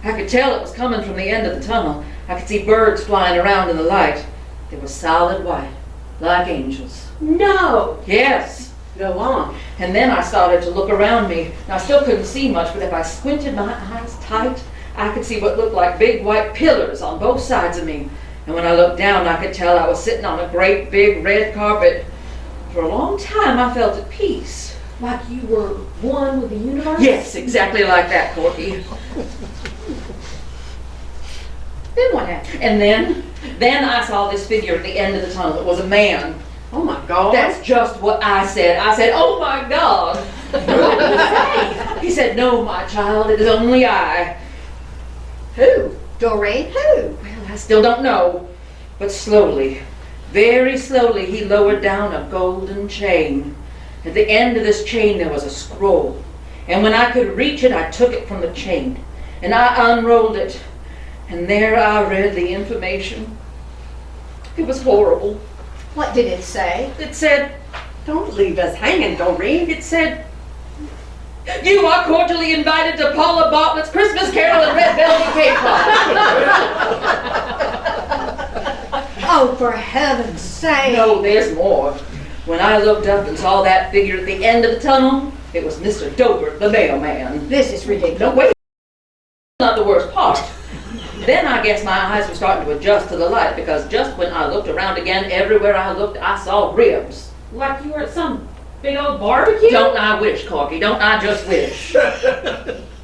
I could tell it was coming from the end of the tunnel. I could see birds flying around in the light. They were solid white, like angels. No. Yes. Go on. And then I started to look around me. Now, I still couldn't see much, but if I squinted my eyes tight, I could see what looked like big white pillars on both sides of me. And when I looked down, I could tell I was sitting on a great big red carpet. For a long time, I felt at peace. Like you were one with the universe? Yes, exactly like that, Corky. Then what happened? And then I saw this figure at the end of the tunnel. It was a man. Oh my God. That's just what I said. I said, oh my God. What did he say? He said, no, my child, it is only I. Who? Doreen, who? Well, I still don't know. But slowly, very slowly, he lowered down a golden chain. At the end of this chain, there was a scroll. And when I could reach it, I took it from the chain. And I unrolled it. And there I read the information. It was horrible. What did it say? It said, Don't leave us hanging, Doreen. it said, you are cordially invited to Paula Bartlett's Christmas Carol and Red Velvet Cake Party. Oh, for heaven's sake. No, there's more. When I looked up and saw that figure at the end of the tunnel, it was Mr. Dobert, the mailman. This is ridiculous. No, wait, not the worst part. Then I guess my eyes were starting to adjust to the light, because just when I looked around again, everywhere I looked, I saw ribs. Like you were at some big old barbecue? Don't I wish, Corky? Don't I just wish?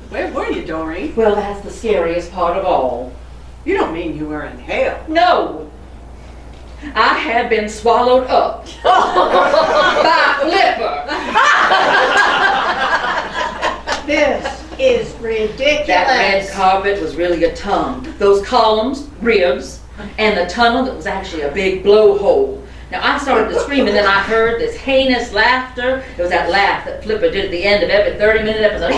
Where were you, Doreen? Well, that's the scariest part of all. You don't mean you were in hell. No! I had been swallowed up by Flipper. This is ridiculous. That red carpet was really a tongue. Those columns, ribs, and the tunnel that was actually a big blowhole. Now I started to scream, and then I heard this heinous laughter. It was that laugh that Flipper did at the end of every 30-minute episode.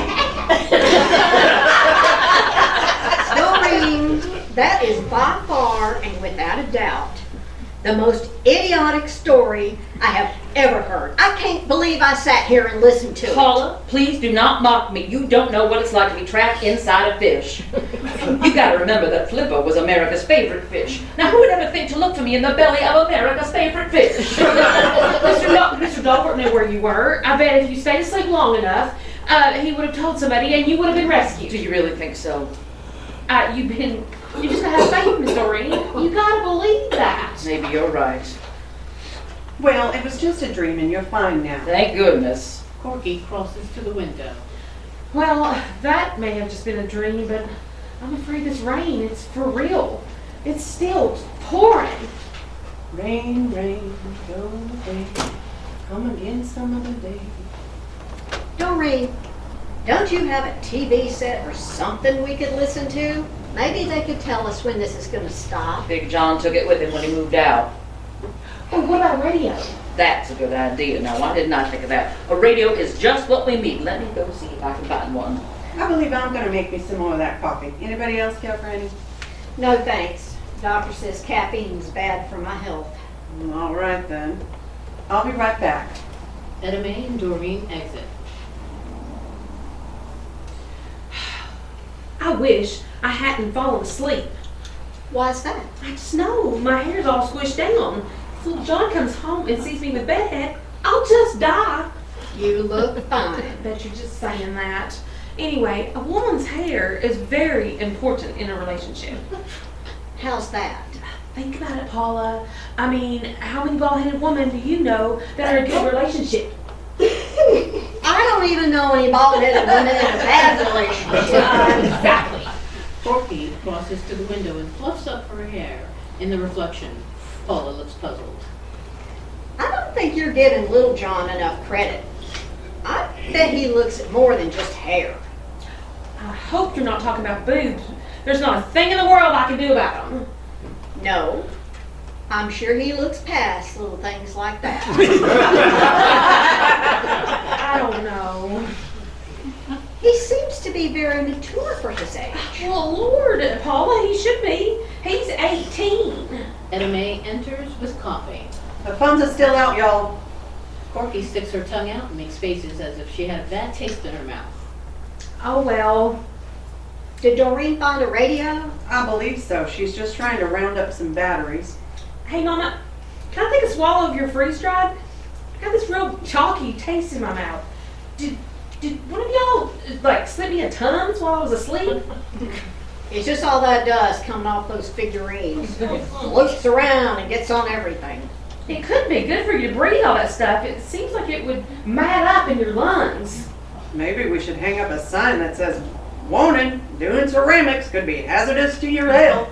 Doreen, that is by far and without a doubt the most idiotic story I have ever heard. I can't believe I sat here and listened to it. Paula, please do not mock me. You don't know what it's like to be trapped inside a fish. You gotta remember that Flipper was America's favorite fish. Now who would ever think to look for me in the belly of America's favorite fish? Mr. Dalbert knew where you were. I bet if you stayed asleep long enough, he would have told somebody and you would have been Do rescued. you really think so? You just gotta have faith, Miss Doreen. You gotta believe that. Maybe you're right. Well, it was just a dream and you're fine now. Thank goodness. Corky crosses to the window. Well, that may have just been a dream, but I'm afraid this rain, it's for real. It's still pouring. Rain, rain, go away. Come again some other day. Doreen, don't you have a TV set or something we could listen to? Maybe they could tell us when this is going to stop. Big John took it with him when he moved out. Oh, what about a radio? That's a good idea. Now, why didn't I think of that? A radio is just what we need. Let me go see if I can find one. I believe I'm gonna make me some more of that coffee. Anybody else care for any? No thanks. Doctor says caffeine's bad for my health. All right then. I'll be right back. Etta Mae and Doreen exit. I wish I hadn't fallen asleep. Why's that? I just know my hair's all squished down. If little John comes home and sees me with bedhead, I'll just die. You look I fine. bet you're just saying that. Anyway, a woman's hair is very important in a relationship. How's that? Think about it, Paula. I mean, how many bald-headed women do you know that are in a good relationship? I don't even know any bald-headed women in a bad relationship. Exactly. Porky crosses to the window and fluffs up her hair in the reflection. Paula looks puzzled. I don't think you're giving Little John enough credit. I bet he looks at more than just hair. I hope you're not talking about boobs. There's not a thing in the world I can do about them. No, I'm sure he looks past little things like that. I don't know. He seems to be very mature for his age. Well, Lord, Paula, he should be. He's 18. Etta Mae enters with coffee. The funds are still out, y'all. Porky sticks her tongue out and makes faces as if she had a bad taste in her mouth. Oh, well. Did Doreen find a radio? I believe so. She's just trying to round up some batteries. Hey, Mama, can I take a swallow of your freeze dried? I got this real chalky taste in my mouth. Did one of y'all, like, slip me a Tums while I was asleep? It's just all that does coming off those figurines. Floats around and gets on everything. It could be good for you to breathe all that stuff. It seems like it would mat up in your lungs. Maybe we should hang up a sign that says, "Warning, doing ceramics could be hazardous to your health."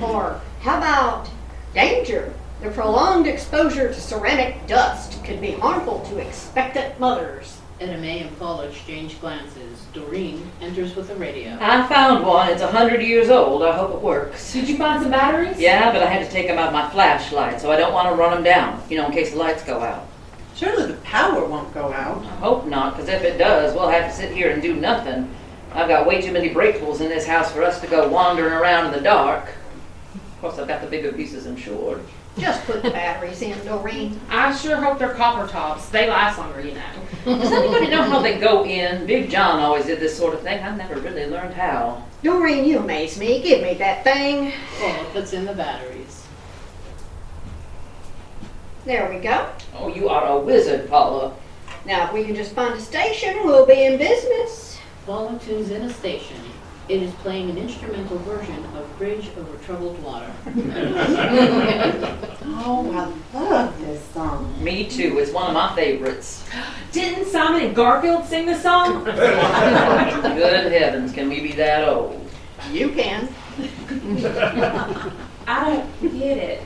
Or how about danger? The prolonged exposure to ceramic dust could be harmful to expectant mothers. Etta Mae and Paula exchange glances. Doreen enters with a radio. I found one. It's 100 years old. I hope it works. Did you find some batteries? Yeah, but I had to take them out of my flashlight, so I don't want to run them down, in case the lights go out. Surely the power won't go out. I hope not, because if it does, we'll have to sit here and do nothing. I've got way too many breakables in this house for us to go wandering around in the dark. Of course, I've got the bigger pieces insured. Just put the batteries in, Doreen. I sure hope they're copper tops. They last longer, Does anybody know how they go in? Big John always did this sort of thing. I've never really learned how. Doreen, you amaze me. Give me that thing. Paula puts in the batteries. There we go. Oh, you are a wizard, Paula. Now, if we can just find a station, we'll be in business. Paula tunes in a station. It is playing an instrumental version of Bridge Over Troubled Water. Oh, I love this song. Me too. It's one of my favorites. Didn't Simon and Garfield sing the song? Good heavens, can we be that old? You can. I don't get it.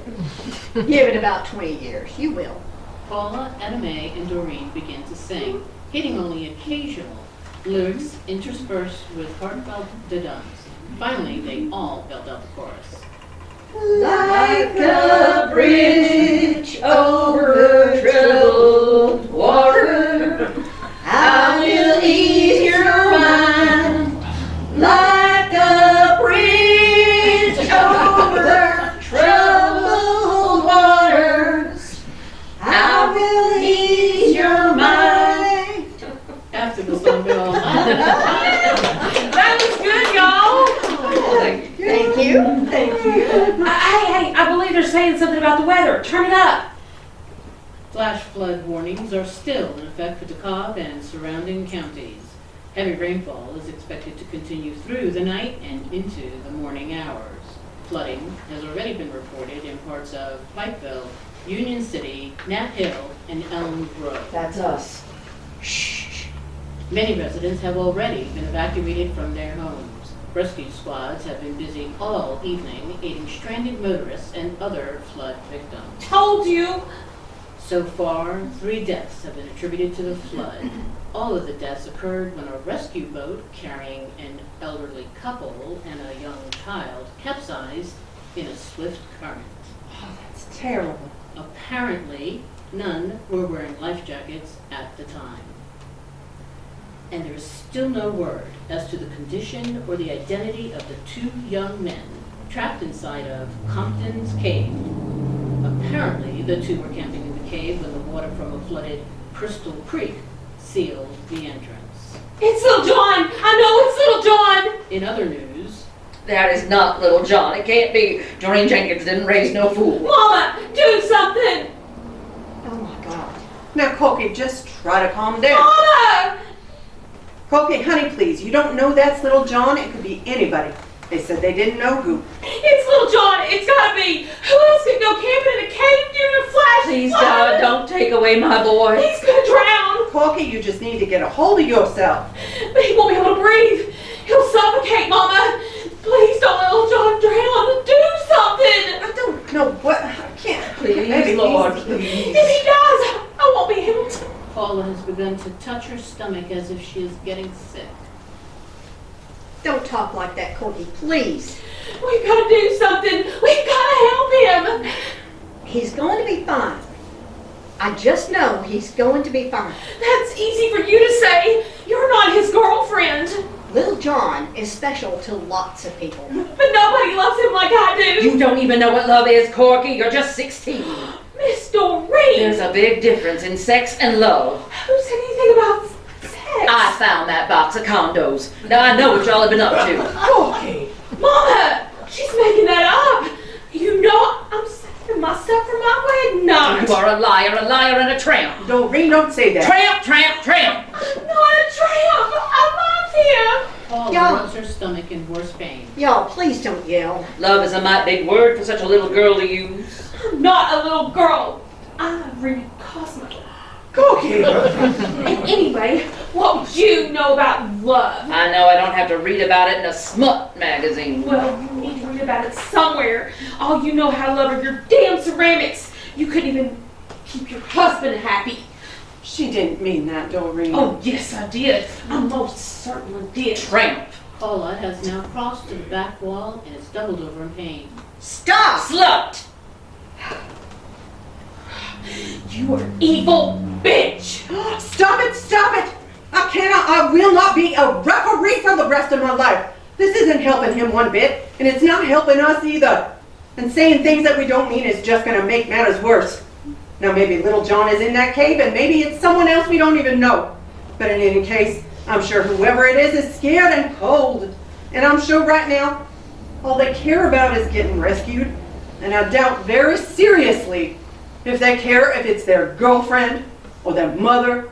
Give it about 20 years. You will. Paula, Etta Mae, and Doreen begin to sing, hitting only occasional lyrics interspersed with heartfelt duds. Finally, they all belt out the chorus. Like a bridge over troubled water, I will ease your mind. Like a bridge over troubled waters, I will ease your mind. After the song, they all laughed. That was good, y'all. Thank you. Thank you. Hey, I believe they're saying something about the weather. Turn it up. Flash flood warnings are still in effect for DeKalb and surrounding counties. Heavy rainfall is expected to continue through the night and into the morning hours. Flooding has already been reported in parts of Pikeville, Union City, Nat Hill, and Elm Grove. That's us. Shh. Many residents have already been evacuated from their homes. Rescue squads have been busy all evening aiding stranded motorists and other flood victims. Told you. So far, 3 deaths have been attributed to the flood. All of the deaths occurred when a rescue boat carrying an elderly couple and a young child capsized in a swift current. Oh, that's terrible. Apparently, none were wearing life jackets at the time. And there is still no word as to the condition or the identity of the two young men trapped inside of Compton's cave. Apparently, the two were camping in the cave when the water from a flooded Crystal Creek sealed the entrance. It's Little John! I know it's Little John! In other news, That is not Little John. It can't be. Doreen Jenkins didn't raise no fool. Mama, do something! Oh my God. Now, Corky, just try to calm down. Mama! Corky, honey, please, you don't know that's Little John. It could be anybody. They said they didn't know who. It's Little John! It's gotta be! Who else could go camping in a cave during a flash Please, flood? God, don't take away my boy. He's gonna drown! Corky, you just need to get a hold of yourself. But he won't be able to breathe! He'll suffocate, Mama! Please don't let Little John drown! Do something! I don't know what. I can't. Please, Maybe Lord, he's- please. If he does, I won't be able to. Paula has begun to touch her stomach as if she is getting sick. Don't talk like that, Corky, please. We've gotta do something! We've gotta help him! He's going to be fine. I just know he's going to be fine. That's easy for you to say! You're not his girlfriend! Little John is special to lots of people. But nobody loves him like I do! You don't even know what love is, Corky. You're just 16. Miss Doreen! There's a big difference in sex and love. Who said anything about sex? I found that box of condos. Now I know what y'all have been up to. Corky. Mama! She's making that up! You know I'm saving myself for my wedding night! You are a liar, and a tramp. Doreen, don't say that. Tramp, tramp, tramp. I'm not a tramp! I love him! Paula Yeah. rubs her stomach in worse pain. Y'all, please don't yell. Love is a mighty big word for such a little girl to use. I'm not a little girl. I read Cosmo. Corky. And anyway, what would you know about love? I know I don't have to read about it in a smut magazine. Well, you need to read about it somewhere. All you know how to love are your damn ceramics. You couldn't even keep your husband happy. She didn't mean that, Doreen. Oh, yes, I did. I most certainly did. Tramp. Paula has now crossed to the back wall and is doubled over in pain. Stop! Slut. You are an evil bitch. Stop it! Stop it! I will not be a referee for the rest of my life. This isn't helping him one bit, and it's not helping us either. And saying things that we don't mean is just gonna make matters worse. Now maybe Little John is in that cave, and maybe it's someone else we don't even know. But in any case, I'm sure whoever it is scared and cold. And I'm sure right now, all they care about is getting rescued. And I doubt very seriously if they care if it's their girlfriend, or their mother,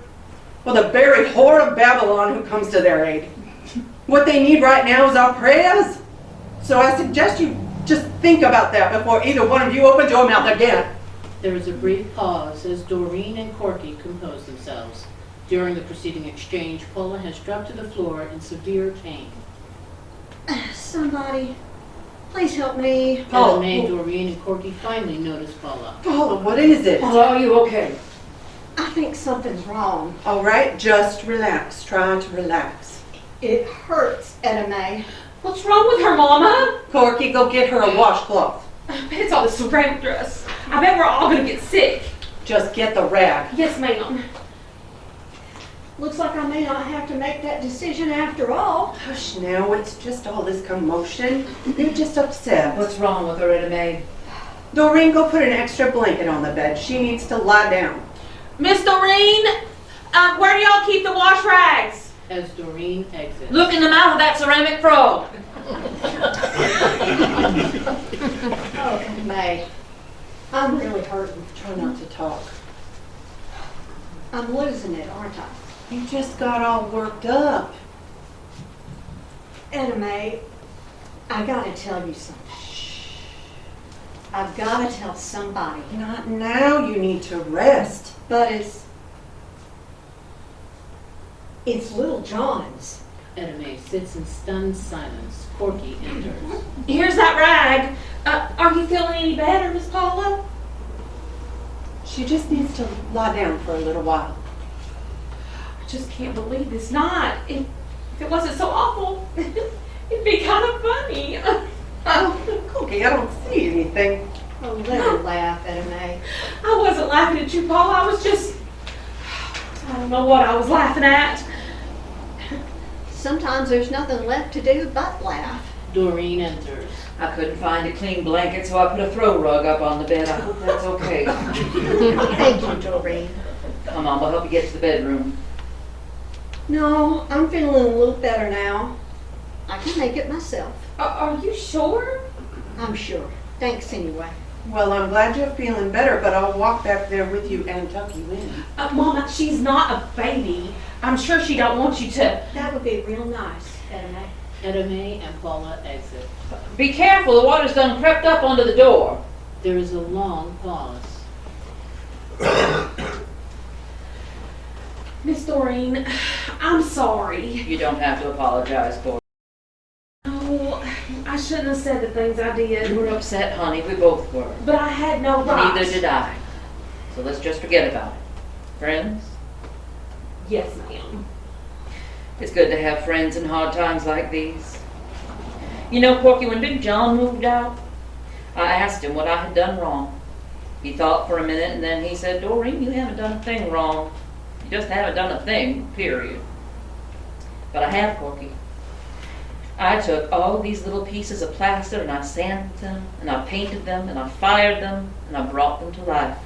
or the very whore of Babylon who comes to their aid. What they need right now is our prayers. So I suggest you just think about that before either one of you opens your mouth again. There is a brief pause as Doreen and Corky compose themselves. During the preceding exchange, Paula has dropped to the floor in severe pain. Somebody, please help me. Paula. May, Doreen, and Corky finally notice Paula. Paula, what is it? Paula, are you okay? I think something's wrong. All right, just relax. Try to relax. It hurts, Etta Mae. What's wrong with her, Mama? Corky, go get her a washcloth. I bet it's all the ceramic dust. I bet we're all gonna get sick. Just get the rag. Yes, ma'am. Looks like I may not have to make that decision after all. Hush now, it's just all this commotion. You're just upset. What's wrong with her, Etta Mae? Doreen, go put an extra blanket on the bed. She needs to lie down. Miss Doreen, where do y'all keep the wash rags? As Doreen exits. Look in the mouth of that ceramic frog. Oh, Etta Mae, I'm really hurting. Try not to talk. I'm losing it, aren't I? You just got all worked up. Etta Mae, I gotta tell you something. I've gotta tell somebody. Not now. You need to rest. But it's Little John's. Etta Mae sits in stunned silence. Corky enters. Here's that rag. Are you feeling any better, Miss Paula? She just needs to lie down for a little while. I just can't believe it's not. If it wasn't so awful, it'd be kind of funny. Oh, Corky, I don't see anything. Oh, let her laugh at May. I wasn't laughing at you, Paul. I was just, I don't know what I was laughing at. Sometimes there's nothing left to do but laugh. Doreen enters. I couldn't find a clean blanket, so I put a throw rug up on the bed. I hope that's okay. Thank you, Doreen. Come on, we'll help you get to the bedroom. No, I'm feeling a little better now. I can make it myself. Are you sure? I'm sure. Thanks anyway. Well, I'm glad you're feeling better, but I'll walk back there with you and tuck you in. Mama, she's not a baby. I'm sure she don't want you to. That would be real nice, May. Etta Mae and Paula exit. Be careful, the water's done crept up onto the door. There is a long pause. Miss Doreen, I'm sorry. You don't have to apologize, Gore. Oh, I shouldn't have said the things I You did. were upset, honey. We both were. But I had no right. Neither did I. So let's just forget about it. Friends? Yes, ma'am. It's good to have friends in hard times like these. You know, Corky, when Big John moved out, I asked him what I had done wrong. He thought for a minute and then he said, Doreen, you haven't done a thing wrong. You just haven't done a thing, period. But I have, Corky. I took all these little pieces of plaster and I sanded them and I painted them and I fired them and I brought them to life.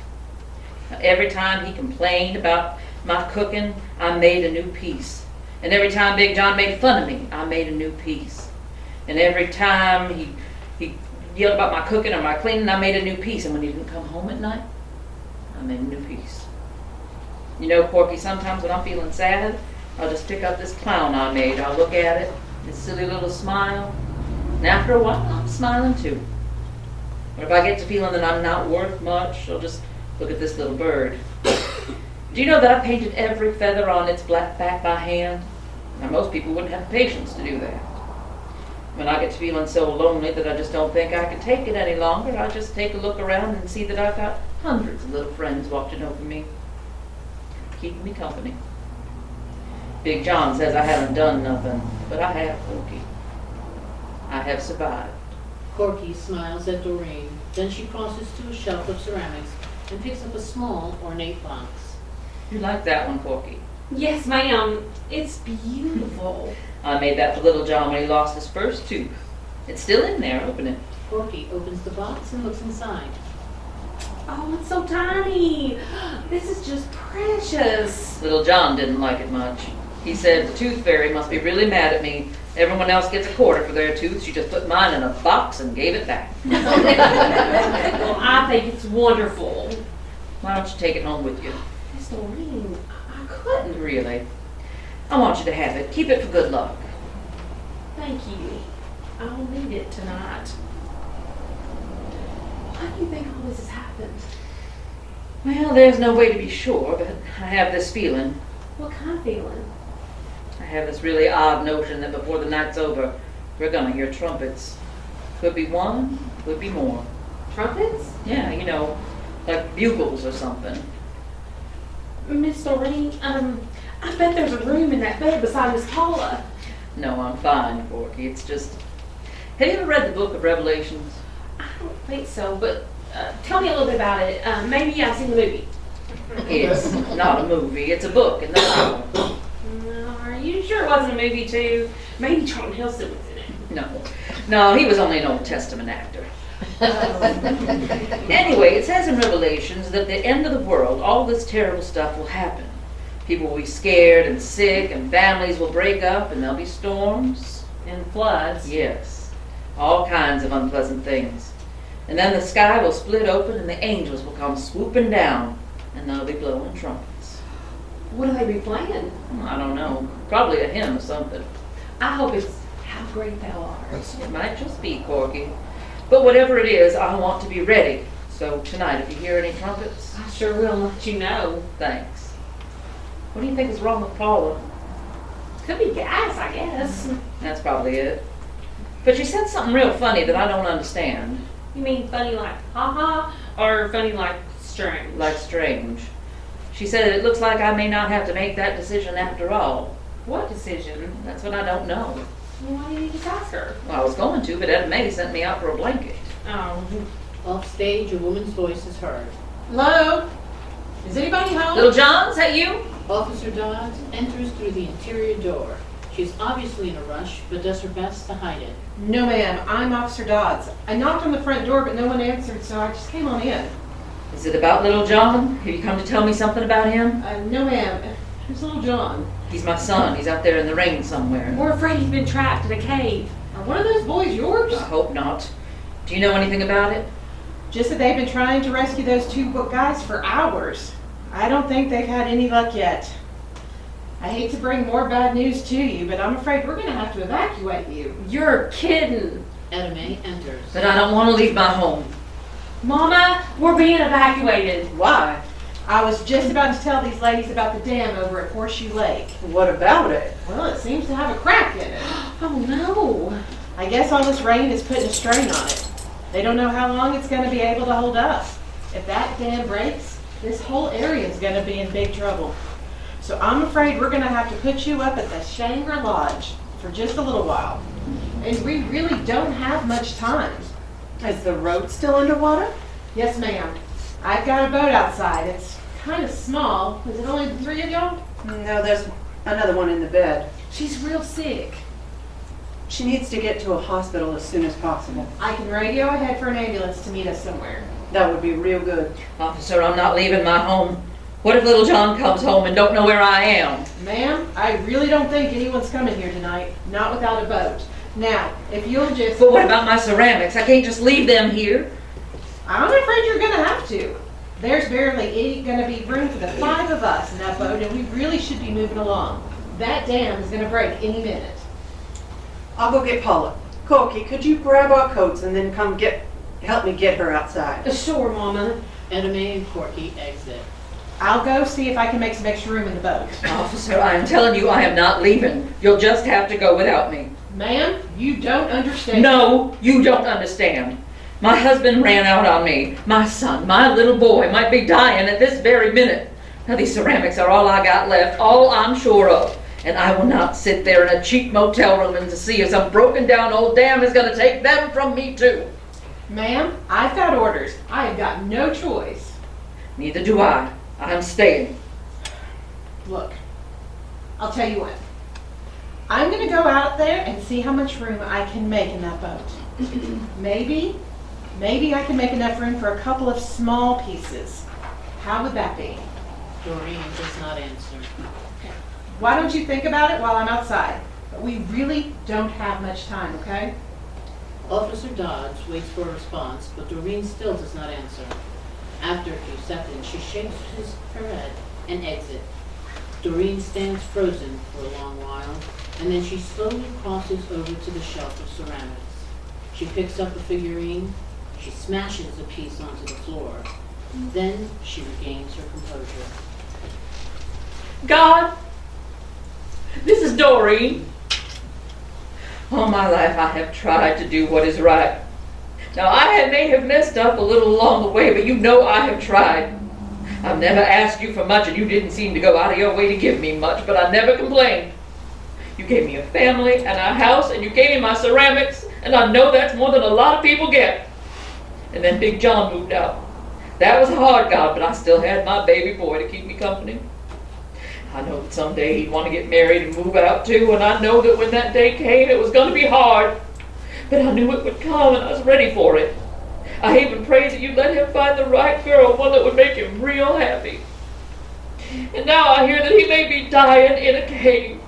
Now, every time he complained about my cooking, I made a new piece. And every time Big John made fun of me, I made a new piece. And every time he yelled about my cooking or my cleaning, I made a new piece. And when he didn't come home at night, I made a new piece. You know, Corky, sometimes when I'm feeling sad, I'll just pick up this clown I made. I'll look at it, this silly little smile, and after a while, I'm smiling too. Or if I get to feeling that I'm not worth much, I'll just look at this little bird. Do you know that I painted every feather on its black back by hand? Now, most people wouldn't have the patience to do that. When I get to feeling so lonely that I just don't think I can take it any longer, I just take a look around and see that I've got hundreds of little friends watching over me, keeping me company. Big John says I haven't done nothing, but I have, Corky. I have survived. Corky smiles at Doreen. Then she crosses to a shelf of ceramics and picks up a small, ornate box. You like that one, Corky? Yes, ma'am. It's beautiful. I made that for little John when he lost his first tooth. It's still in there, open it. Corky opens the box and looks inside. Oh, it's so tiny. This is just precious. Little John didn't like it much. He said the tooth fairy must be really mad at me. Everyone else gets a quarter for their tooth. She just put mine in a box and gave it back. Well, I think it's wonderful. Why don't you take it home with you? Miss Doreen, I couldn't. Really? I want you to have it. Keep it for good luck. Thank you. I'll need it tonight. Why do you think all this has happened? Well, there's no way to be sure, but I have this feeling. What kind of feeling? I have this really odd notion that before the night's over, we're gonna hear trumpets. Could be one, could be more. Trumpets? Yeah, you know, like bugles or something. Miss Doreen, I bet there's a room in that bed beside Miss Paula. No, I'm fine, Corky. It's just... Have you ever read the book of Revelations? I don't think so, but tell me a little bit about it. Maybe I've seen the movie. It's not a movie. It's a book in the Bible. Are you sure it wasn't a movie too? Maybe Charlton Heston was in it. No, he was only an Old Testament actor. Anyway, it says in Revelations that at the end of the world, all this terrible stuff will happen. People will be scared and sick, and families will break up, and there'll be storms. And floods. Yes, all kinds of unpleasant things. And then the sky will split open, and the angels will come swooping down, and they'll be blowing trumpets. What will they be playing? I don't know. Probably a hymn or something. I hope it's How Great Thou Art. It might just be, Corky. But whatever it is, I want to be ready. So tonight, if you hear any trumpets, I sure will let you know. thanks. What do you think is wrong with Paula? Could be gas, I guess. That's probably it. But she said something real funny that I don't understand. You mean funny like ha-ha, or funny like strange? Like strange. She said it looks like I may not have to make that decision after all. What decision? That's what I don't know. Well, why didn't you just ask her? Well, I was going to, but Etta Mae sent me out for a blanket. Oh, Off stage, a woman's voice is heard. Hello? Is anybody home? Little John, is that you? Officer Dodds enters through the interior door. She is obviously in a rush, but does her best to hide it. No, ma'am. I'm Officer Dodds. I knocked on the front door, but no one answered, so I just came on in. Is it about little John? Have you come to tell me something about him? No, ma'am. Who's little John? He's my son. He's out there in the rain somewhere. we're afraid he's been trapped in a cave. Are one of those boys yours? I hope not. Do you know anything about it? Just that they've been trying to rescue those two guys for hours. I don't think they've had any luck yet. I hate to bring more bad news to you, but I'm afraid we're going to have to evacuate you. You're kidding. Edame enters. But I don't want to leave my home. Mama, we're being evacuated. Why? I was just about to tell these ladies about the dam over at Horseshoe Lake. What about it? Well, it seems to have a crack in it. Oh no. I guess all this rain is putting a strain on it. They don't know how long it's going to be able to hold up. If that dam breaks, this whole area is going to be in big trouble. So I'm afraid we're going to have to put you up at the Shangri Lodge for just a little while. And we really don't have much time. Is the road still underwater? Yes, ma'am. I've got a boat outside. It's kind of small. Is it only the three of y'all? No, there's another one in the bed. She's real sick. She needs to get to a hospital as soon as possible. I can radio ahead for an ambulance to meet us somewhere. That would be real good. Officer, I'm not leaving my home. What if little John comes home and don't know where I am? Ma'am, I really don't think anyone's coming here tonight. Not without a boat. Now, if you'll just... But what about my ceramics? I can't just leave them here. I'm afraid you're going to have to. There's barely going to be room for the five of us in that boat, and we really should be moving along. That dam is going to break any minute. I'll go get Paula. Corky, could you grab our coats and then help me get her outside? Sure, Mama. Edame and Corky exit. I'll go see if I can make some extra room in the boat. Officer, I am telling you I am not leaving. You'll just have to go without me. Ma'am, you don't understand. No, you don't understand. My husband ran out on me. My son, my little boy, might be dying at this very minute. Now these ceramics are all I got left, all I'm sure of. And I will not sit there in a cheap motel room and to see if some broken down old dam is going to take them from me too. Ma'am, I've got orders. I have got no choice. Neither do I. I'm staying. Look, I'll tell you what. I'm going to go out there and see how much room I can make in that boat. Maybe I can make enough room for a couple of small pieces. How would that be? Doreen does not answer. Why don't you think about it while I'm outside? But we really don't have much time, okay? Officer Dodds waits for a response, but Doreen still does not answer. After a few seconds, she shakes her head and exits. Doreen stands frozen for a long while, and then she slowly crosses over to the shelf of ceramics. She picks up a figurine. She smashes a piece onto the floor. Then she regains her composure. God, this is Doreen. All my life I have tried to do what is right. Now may have messed up a little along the way, but you know I have tried. I've never asked you for much and you didn't seem to go out of your way to give me much, but I never complained. You gave me a family and a house and you gave me my ceramics, and I know that's more than a lot of people get. And then Big John moved out. That was hard, God, but I still had my baby boy to keep me company. I know that someday he'd want to get married and move out too, and I know that when that day came, it was going to be hard. But I knew it would come, and I was ready for it. I even prayed that you'd let him find the right girl, one that would make him real happy. And now I hear that he may be dying in a cave.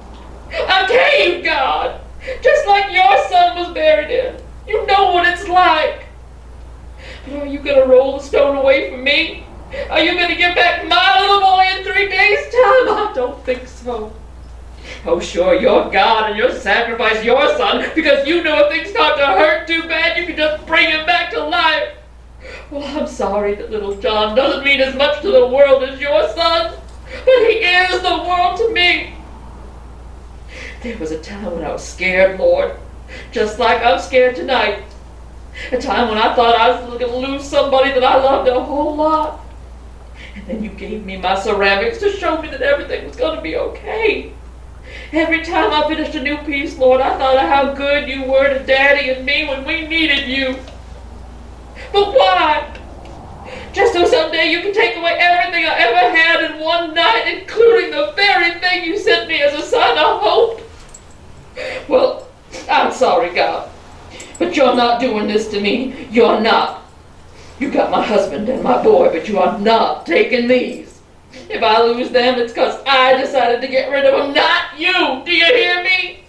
A cave, God! Just like your son was buried in. You know what it's like. But are you going to roll the stone away from me? Are you going to get back my little boy in 3 days' time? I don't think so. Oh, sure, you're God and you'll sacrifice your son because you know if things start to hurt too bad, you can just bring him back to life. Well, I'm sorry that little John doesn't mean as much to the world as your son, but he is the world to me. There was a time when I was scared, Lord, just like I'm scared tonight. A time when I thought I was going to lose somebody that I loved a whole lot. And then you gave me my ceramics to show me that everything was going to be okay. Every time I finished a new piece, Lord, I thought of how good you were to Daddy and me when we needed you. But why? Just so someday you can take away everything I ever had in one night, including the very thing you sent me as a sign of hope? Well, I'm sorry, God, but you're not doing this to me. You're not. You got my husband and my boy, but you are not taking these. If I lose them, it's because I decided to get rid of them, not you. Do you hear me?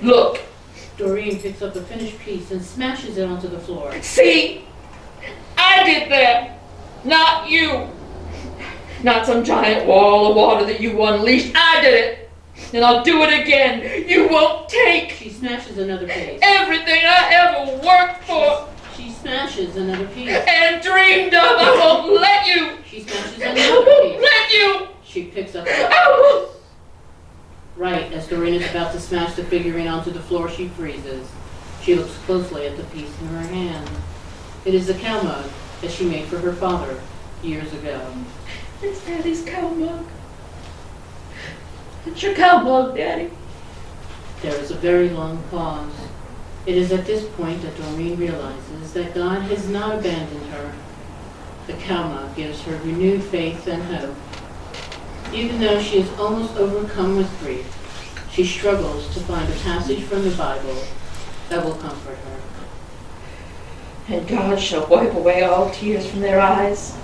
Look. Doreen picks up the finished piece and smashes it onto the floor. See? I did that, not you. Not some giant wall of water that you unleashed. I did it, and I'll do it again. You won't take She smashes another piece. everything I ever worked for She smashes another piece. and dreamed of. I won't let you. She smashes I another won't piece. let you. She picks up I won't. Right as Doreen is about to smash the figurine onto the floor, she freezes. She looks closely at the piece in her hand. It is the cow mug that she made for her father years ago. It's Daddy's cow mug. It's your cow mug, Daddy. There is a very long pause. It is at this point that Doreen realizes that God has not abandoned her. The cow mug gives her renewed faith and hope. Even though she is almost overcome with grief, she struggles to find a passage from the Bible that will comfort her. And God shall wipe away all tears from their eyes.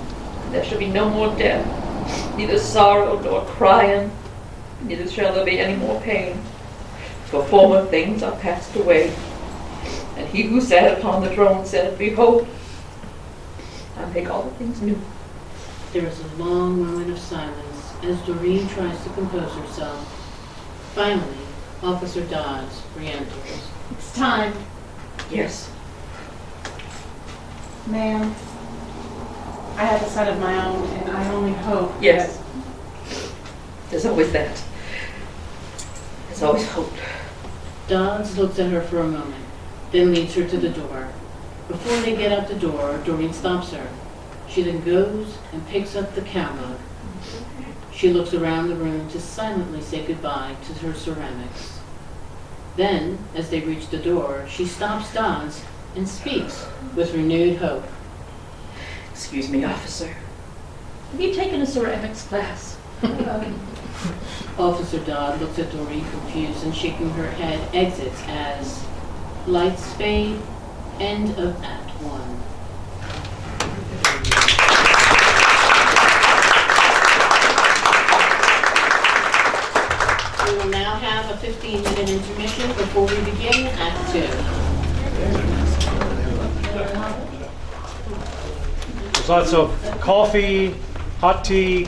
There shall be no more death, neither sorrow nor crying, neither shall there be any more pain. For former things are passed away. And he who sat upon the throne said, Behold, I make all things new. There is a long moment of silence as Doreen tries to compose herself. Finally, Officer Dodds re-enters. It's time. Yes. Ma'am, I have a son of my own, and I only hope Yes. There's always that. There's always hope. Dodds looks at her for a moment, then leads her to the door. Before they get out the door, Doreen stops her. She then goes and picks up the cow mug. She looks around the room to silently say goodbye to her ceramics. Then, as they reach the door, she stops Dodds and speaks with renewed hope. Excuse me, officer. Have you taken a ceramics class? Officer Dodd looks at Doreen confused and shaking her head exits as lights fade, end of Act 1. We will now have a 15-minute intermission before we begin Act 2. There's lots of coffee, hot tea.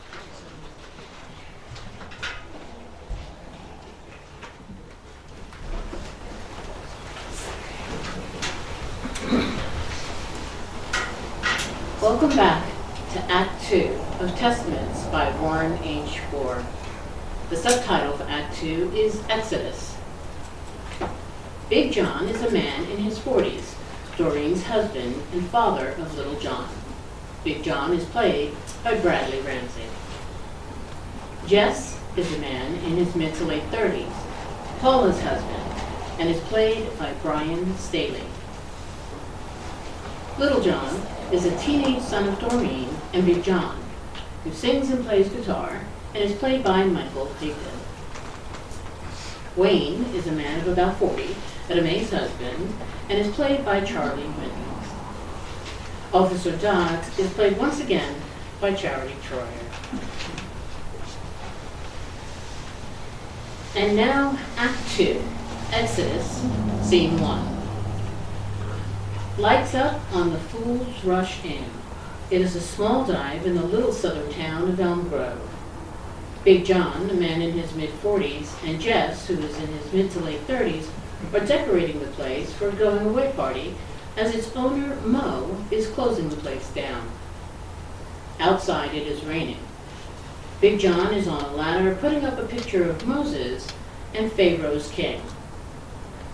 Welcome back to Act 2 of Testaments by Warren H. Gore. The subtitle for Act 2 is Exodus. Big John is a man in his 40s, Doreen's husband and father of Little John. Big John is played by Bradley Ramsey. Jess is a man in his mid to late 30s, Paula's husband, and is played by Brian Staley. Little John is a teenage son of Doreen and Big John, who sings and plays guitar and is played by Michael Higdon. Wayne is a man of about 40, Etta Mae's husband, and is played by Charlie Winton. Officer Dodds is played once again by Charity Troyer. And now, Act 2, Exodus, Scene 1. Lights up on the Fool's Rush Inn. It is a small dive in the little southern town of Elm Grove. Big John, a man in his mid-40s, and Jess, who is in his mid to late 30s, are decorating the place for a going-away party as its owner, Mo, is closing the place down. Outside, it is raining. Big John is on a ladder putting up a picture of Moses and Pharaoh's king.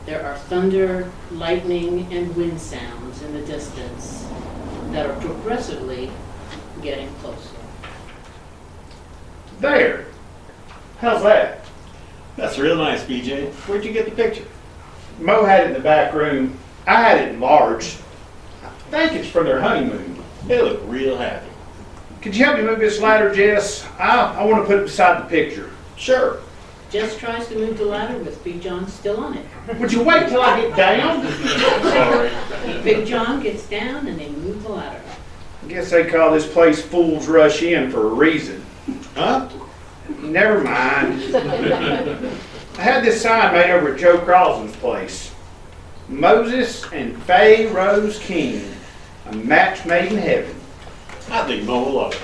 There are thunder, lightning, and wind sounds in the distance that are progressively getting closer. There. How's that? That's real nice, BJ. Where'd you get the picture? Mo had it in the back room. I had it enlarged. think it's from their honeymoon. They look real happy. Could you help me move this ladder, Jess? I want to put it beside the picture. Sure. Jess tries to move the ladder with Big John still on it. Would you wait till I get down? Sorry. Big John gets down and they move the ladder. I guess they call this place Fools Rush In for a reason. Huh? Never mind. I had this sign made over at Joe Crosland's place. Moses and Faye Rose King, a match made in heaven. I think Mo will love it.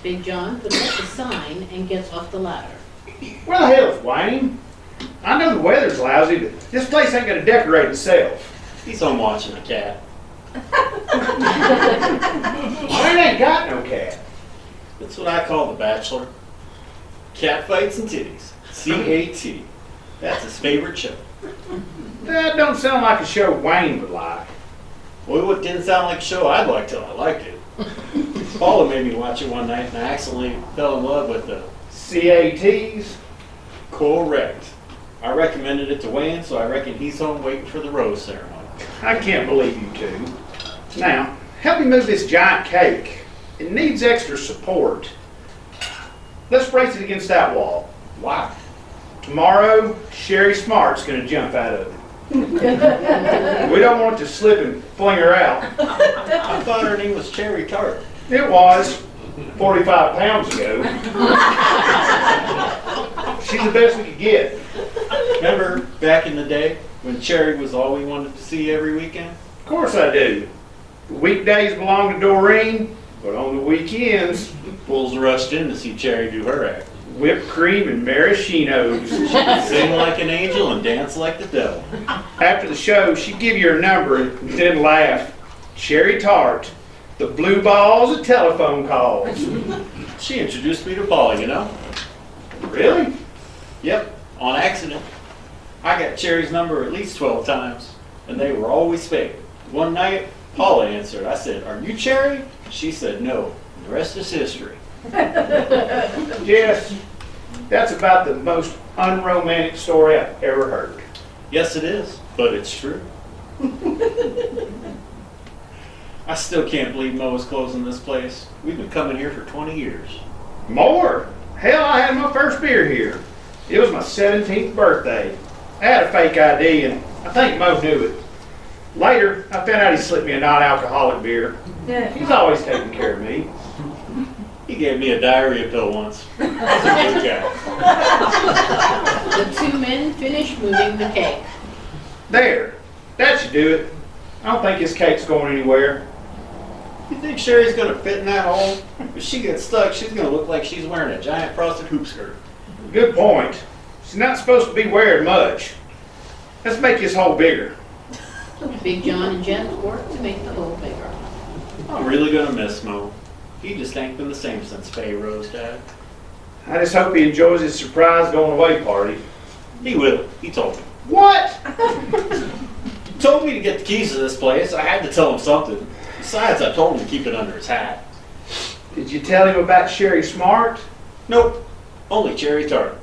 Big John puts up the sign and gets off the ladder. Where the hell's Wayne? I know the weather's lousy, but this place ain't gonna decorate itself. He's home watching a cat. Wayne ain't got no cat. That's what I call the Bachelor. Cat fights and titties. C-A-T. That's his favorite show. That don't sound like a show Wayne would like. Well, it didn't sound like a show I'd like till I liked it. Paula made me watch it one night and I accidentally fell in love with the CATs? Correct. I recommended it to Wayne, so I reckon he's home waiting for the rose ceremony. I can't believe you two. Now, help me move this giant cake. It needs extra support. Let's brace it against that wall. Why? Tomorrow, Sherry Smart's gonna jump out of it. We don't want it to slip and fling her out. I thought her name was Cherry Tart. It was 45 pounds ago. She's the best we could get. Remember back in the day when Cherry was all we wanted to see every weekend? Of course I do. The weekdays belong to Doreen, but on the weekends, Fools rushed in to see Cherry do her act. whipped cream and maraschinos. Sing like an angel and dance like the devil. After the show, she'd give you her number and then laugh. Cherry Tart, the blue balls of telephone calls. She introduced me to Paula, you know? Really? Yep, on accident. I got Cherry's number at least 12 times, and they were always fake. One night, Paula answered. I said, "Are you Cherry?" She said, "No." And the rest is history. Yes, that's about the most unromantic story I've ever heard. Yes, it is, but it's true. I still can't believe Mo is closing this place. We've been coming here for 20 years. More? Hell, I had my first beer here. It was my 17th birthday. I had a fake ID, and I think Mo knew it. Later, I found out he slipped me a non-alcoholic beer. He's always taking care of me. He gave me a diarrhea pill once. He's a good guy. The two men finish moving the cake. There. That should do it. I don't think this cake's going anywhere. You think Sherry's gonna fit in that hole? If she gets stuck, she's gonna look like she's wearing a giant frosted hoop skirt. Good point. She's not supposed to be wearing much. Let's make this hole bigger. Big John and Jeff work to make the hole bigger. I'm really gonna miss Mo. He just ain't been the same since Faye Rose died. I just hope he enjoys his surprise going away party. He will. He told me. What? He told me to get the keys to this place. I had to tell him something. Besides, I told him to keep it under his hat. Did you tell him about Sherry Smart? Nope. Only Cherry Tart.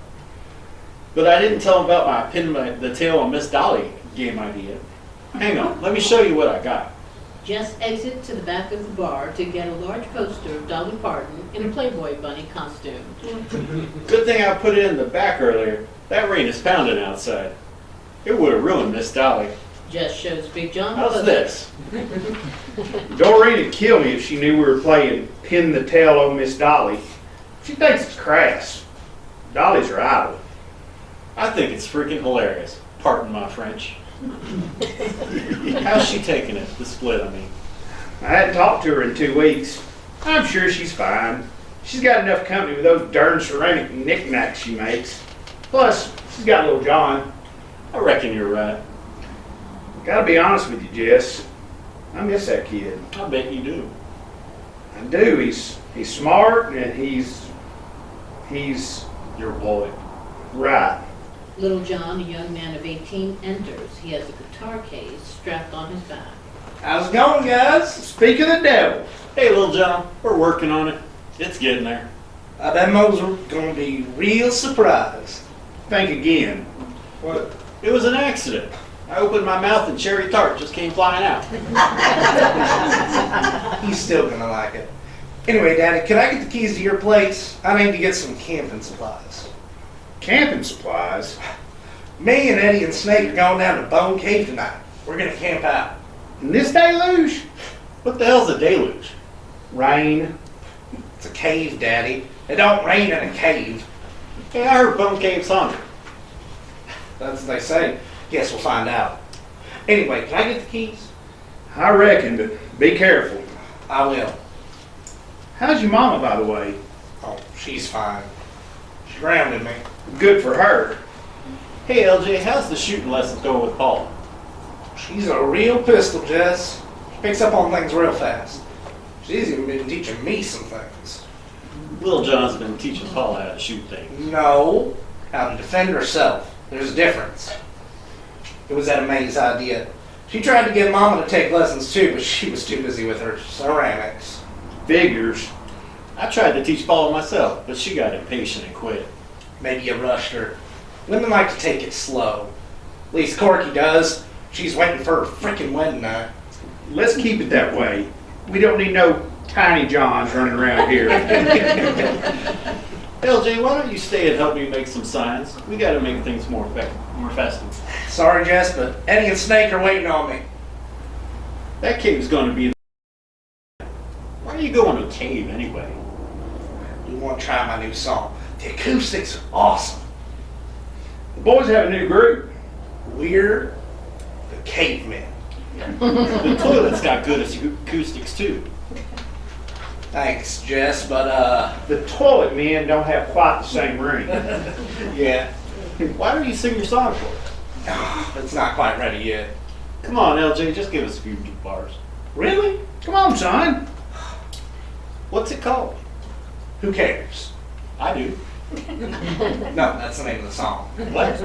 But I didn't tell him about my the tail on Miss Dolly game idea. Hang on. Let me show you what I got. Jess exits to the back of the bar to get a large poster of Dolly Parton in a Playboy bunny costume. Good thing I put it in the back earlier. That rain is pounding outside. It would have ruined Miss Dolly. Jess shows Big John the How's poster. this? Doreen would kill me if she knew we were playing Pin the Tail on Miss Dolly. She thinks it's crass. Dolly's her idol. I think it's freaking hilarious. Pardon my French. How's she taking it, the split, I mean? I hadn't talked to her in 2 weeks. I'm sure she's fine. She's got enough company with those darn ceramic knickknacks she makes. Plus, she's got little John. I reckon you're right. Gotta be honest with you, Jess. I miss that kid. I bet you do. I do. He's smart and he's Your boy. right. Little John, a young man of 18, enters. He has a guitar case strapped on his back. How's it going, guys? Speak of the devil. Hey, little John, we're working on it. It's getting there. That Mo's gonna be real surprised. Think again. What? It was an accident. I opened my mouth and cherry tart just came flying out. He's still gonna like it. Anyway, Daddy, can I get the keys to your place? I need to get some camping supplies. Camping supplies? Me and Eddie and Snake are going down to Bone Cave tonight. We're gonna camp out. In this deluge? What the hell's a deluge? Rain. It's a cave, Daddy. It don't rain in a cave. Hey, I heard Bone Cave's haunted. That's what they say. Guess we'll find out. Anyway, can I get the keys? I reckon, but be careful. I will. How's your mama, by the way? Oh, she's fine. She grounded me. Good for her. Hey, LJ, how's the shooting lessons going with Paula? She's a real pistol, Jess. She picks up on things real fast. She's even been teaching me some things. Lil John's been teaching Paula how to shoot things. No, how to defend herself. There's a difference. It was Etta Mae's idea. She tried to get Mama to take lessons too, but she was too busy with her ceramics. Figures. I tried to teach Paula myself, but she got impatient and quit. Maybe you rushed her. Women like to take it slow. At least Corky does. She's waiting for her freaking wedding night. Let's keep it that way. We don't need no tiny Johns running around here. LJ, why don't you stay and help me make some signs? We gotta make things more effective, more festive. Sorry, Jess, but Eddie and Snake are waiting on me. That cave's gonna be. Why are you going to a cave anyway? You want to try my new song? The acoustics are awesome. The boys have a new group. We're the cavemen. The toilet's got good acoustics too. Thanks, Jess, but The toilet men don't have quite the same ring. yeah, Why don't you sing your song for us? it's not quite ready yet. Come on, LJ, just give us a few bars. Really? Come on, son. What's it called? Who cares? I do. No, that's the name of the song. What?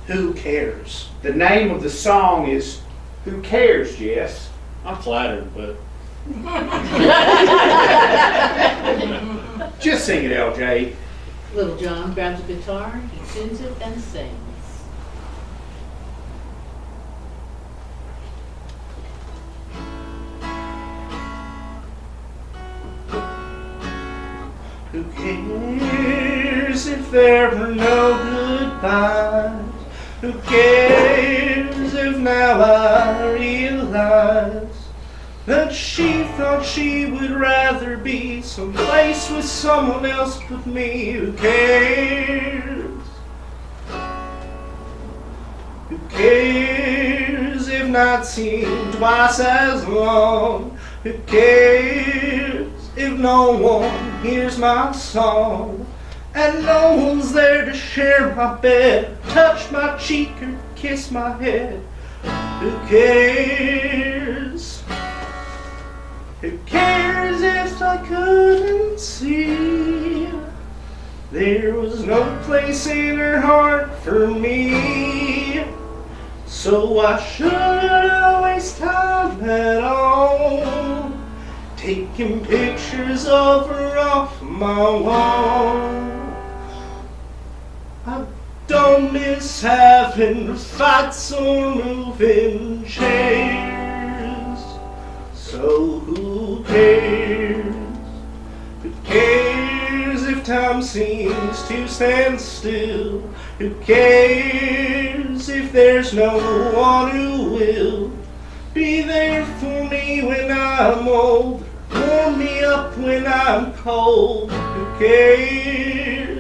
Who cares? The name of the song is Who Cares, Jess? I'm flattered, but Just sing it, LJ. Little John grabs a guitar, he tunes it and sings. Who cares if there were no goodbyes? Who cares if now I realize that she thought she would rather be someplace with someone else but me? Who cares? Who cares if not seen twice as long? Who cares if no one hears my song? And no one's there to share my bed, touch my cheek or kiss my head. Who cares? Who cares if I couldn't see? There was no place in her heart for me. So I shouldn't waste time at all taking pictures of her off my wall. I don't miss having fights or moving chairs. So who cares? Who cares if time seems to stand still? Who cares if there's no one who will be there for me when I'm old, warm me up when I'm cold? Who cares?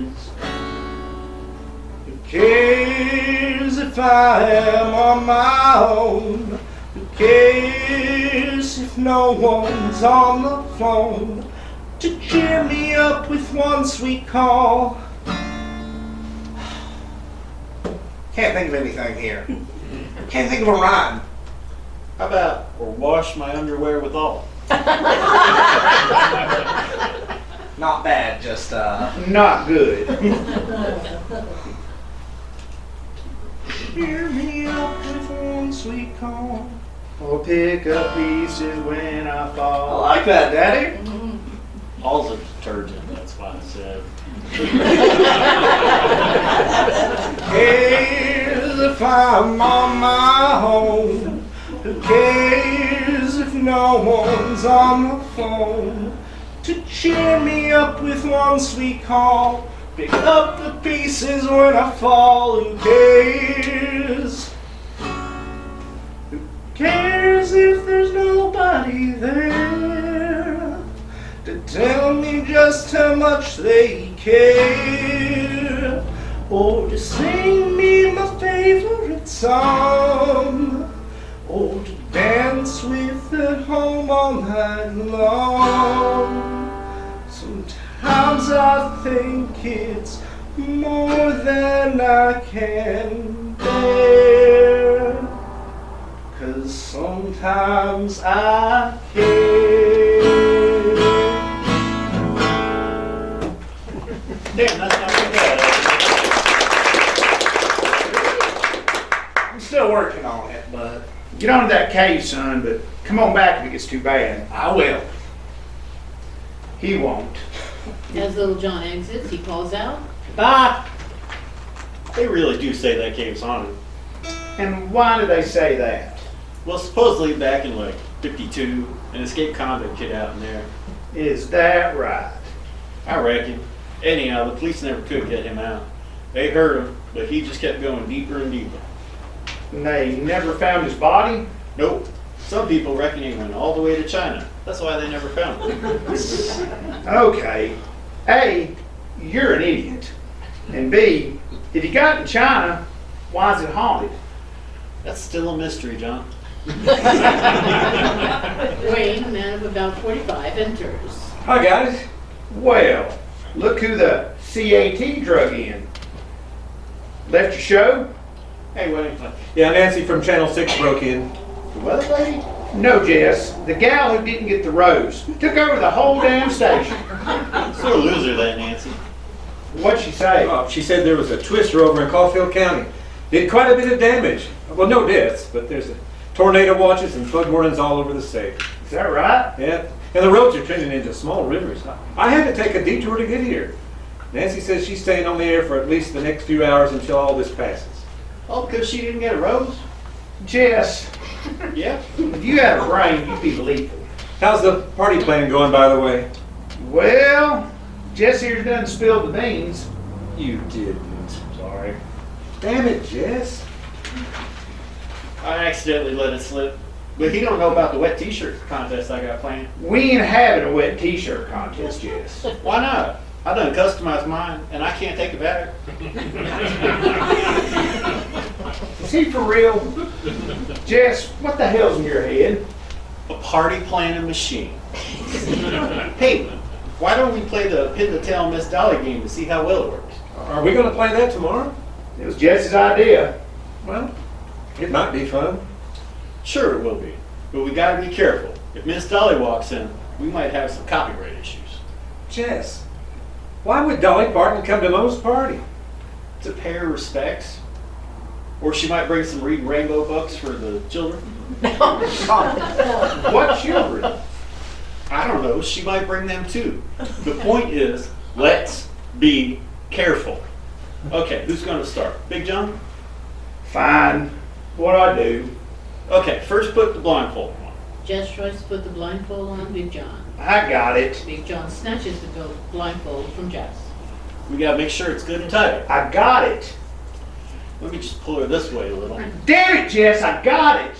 Who cares if I am on my own? Who cares if no one's on the phone to cheer me up with one sweet call? Can't think of anything here. Can't think of a rhyme. How about, or wash my underwear with all? Not bad, just Not good. cheer me up with one sweet call. Or pick up pieces when I I fall. like that, Daddy. All's a detergent, that's why I said. Cares if I'm on my own? Who cares if no one's on the phone to cheer me up with one sweet call? Pick up the pieces when I fall. Who cares? Who cares if there's nobody there to tell me just how much they care, or to sing me my favorite song, or to dance with at home all night long? Sometimes I think it's more than I can bear, 'cause sometimes I care. Damn, that's not too bad. I'm still working on it, but get on to that cave, son, but come on back if it gets too bad. I will. He won't. As Little John exits, he calls out, Ah! They really do say that cave's haunted. And why do they say that? Well, supposedly back in like 52, an escaped convict kid out in there. Is that right? I reckon. Anyhow, the police never could get him out. They heard him, but he just kept going deeper and deeper. And they never found his body? Nope. Some people reckon he went all the way to China. That's why they never found him. Okay. A, you're an idiot. And B, if you got in China, why is it haunted? That's still a mystery, John. Wayne, a man of about 45, enters. Hi, guys. Well, look who the CAT drug in. Left your show? Hey, Wayne. Yeah, Nancy from Channel 6 broke in. The weather lady? No, Jess. The gal who didn't get the rose took over the whole damn station. Sort of loser, that Nancy. What'd she say? She said there was a twister over in Caulfield County. Did quite a bit of damage. Well, no deaths, but there's tornado watches and flood warnings all over the state. Is that right? Yeah, and the roads are turning into small rivers. I had to take a detour to get here. Nancy says she's staying on the air for at least the next few hours until all this passes. Oh, because she didn't get a rose? Jess, Yeah. if you had a brain, you'd be lethal. How's the party plan going, by the way? Well, Jess here done spilled the beans. You didn't. Sorry. Damn it, Jess. I accidentally let it slip. But he don't know about the wet t-shirt contest I got planned. We ain't having a wet t-shirt contest, Jess. Why not? I done customized mine, and I can't take it back. Is he for real? Jess, what the hell's in your head? A party planning machine. Hey, why don't we play the pin the tail Miss Dolly game to see how well it works? Are we going to play that tomorrow? It was Jess's idea. Well, it might be fun. Sure it will be, but we gotta be careful. If Miss Dolly walks in, we might have some copyright issues. Jess, why would Dolly Parton come to Mo's party? To pay her respects. Or she might bring some Read Rainbow books for the children. What children? I don't know, she might bring them too. The point is, let's be careful. Okay, who's gonna start? Big John? Fine. What'd I do? Okay, first put the blindfold on. Jess tries to put the blindfold on Big John. I got it. Big John snatches the blindfold from Jess. We gotta make sure it's good and tight. I got it. Let me just pull her this way a little. Damn it, Jess, I got it.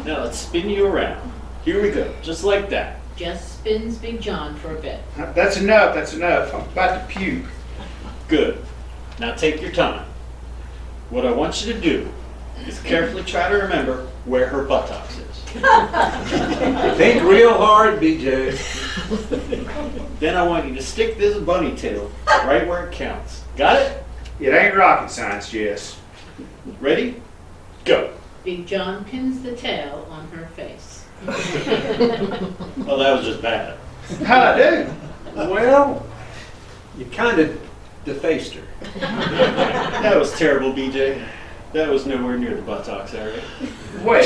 Now let's spin you around. Here we go, just like that. Jess spins Big John for a bit. That's enough, that's enough. I'm about to puke. Good. Now take your time. What I want you to do is carefully try to remember where her buttocks is. Think real hard, BJ. Then I want you to stick this bunny tail right where it counts. Got it? It ain't rocket science, Jess. Ready? Go. Big John pins the tail on her face. Oh, that was just bad. How'd I do? Well, you kind of defaced her. That was terrible, BJ. That was nowhere near the buttocks area. Well,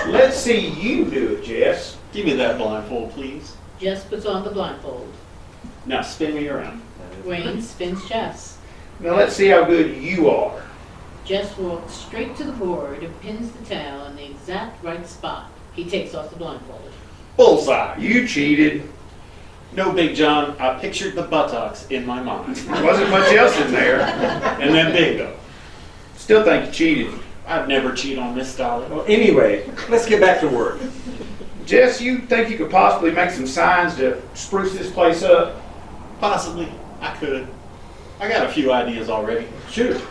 let's see you do it, Jess. Give me that blindfold, please. Jess puts on the blindfold. Now spin me around. Wayne spins Jess. Now let's see how good you are. Jess walks straight to the board and pins the towel in the exact right spot. He takes off the blindfold. Bullseye. You cheated. No, Big John, I pictured the buttocks in my mind. Wasn't much else in there. And then bingo. Still think you cheated. I'd never cheat on Miss Dolly. Well, anyway, let's get back to work. Jess, you think you could possibly make some signs to spruce this place up? Possibly. I could. I got a few ideas already. Shoot.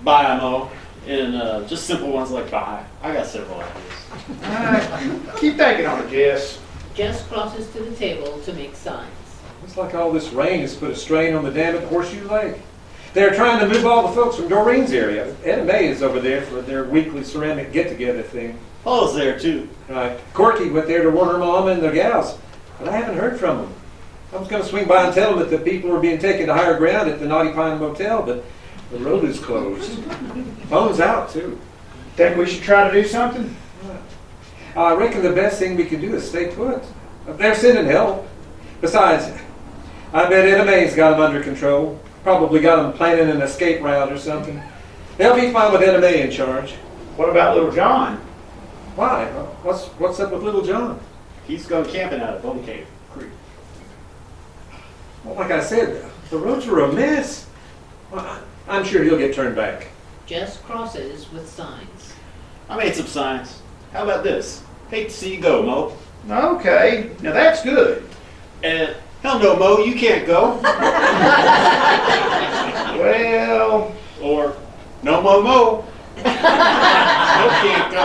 Bye, Mo. And just simple ones like bye. I got several ideas. Keep thinking on it, Jess. Jess crosses to the table to make signs. Looks like all this rain has put a strain on the dam at Horseshoe Lake. They're trying to move all the folks from Doreen's area. Ed and May is over there for their weekly ceramic get-together thing. Paul's there, too. Right. Corky went there to warn her mom and the gals, but I haven't heard from them. I was going to swing by and tell them that the people were being taken to higher ground at the Naughty Pine Motel, but the road is closed. Phone's out, too. Think we should try to do something? I reckon the best thing we can do is stay put. They're sending help. Besides, I bet Ed and May's got them under control. Probably got them planning an escape route or something. They'll be fine with Ed and May in charge. What about little John? Why? What's up with little John? He's going camping out at Bone Cave Creek. Well, like I said, the roads are a mess. Well, I'm sure he'll get turned back. Jess crosses with signs. I made some signs. How about this? Hate to see you go, Mo. Okay, now that's good. And hell no, Mo, you can't go. Well, Or no Mo. Mo can't go.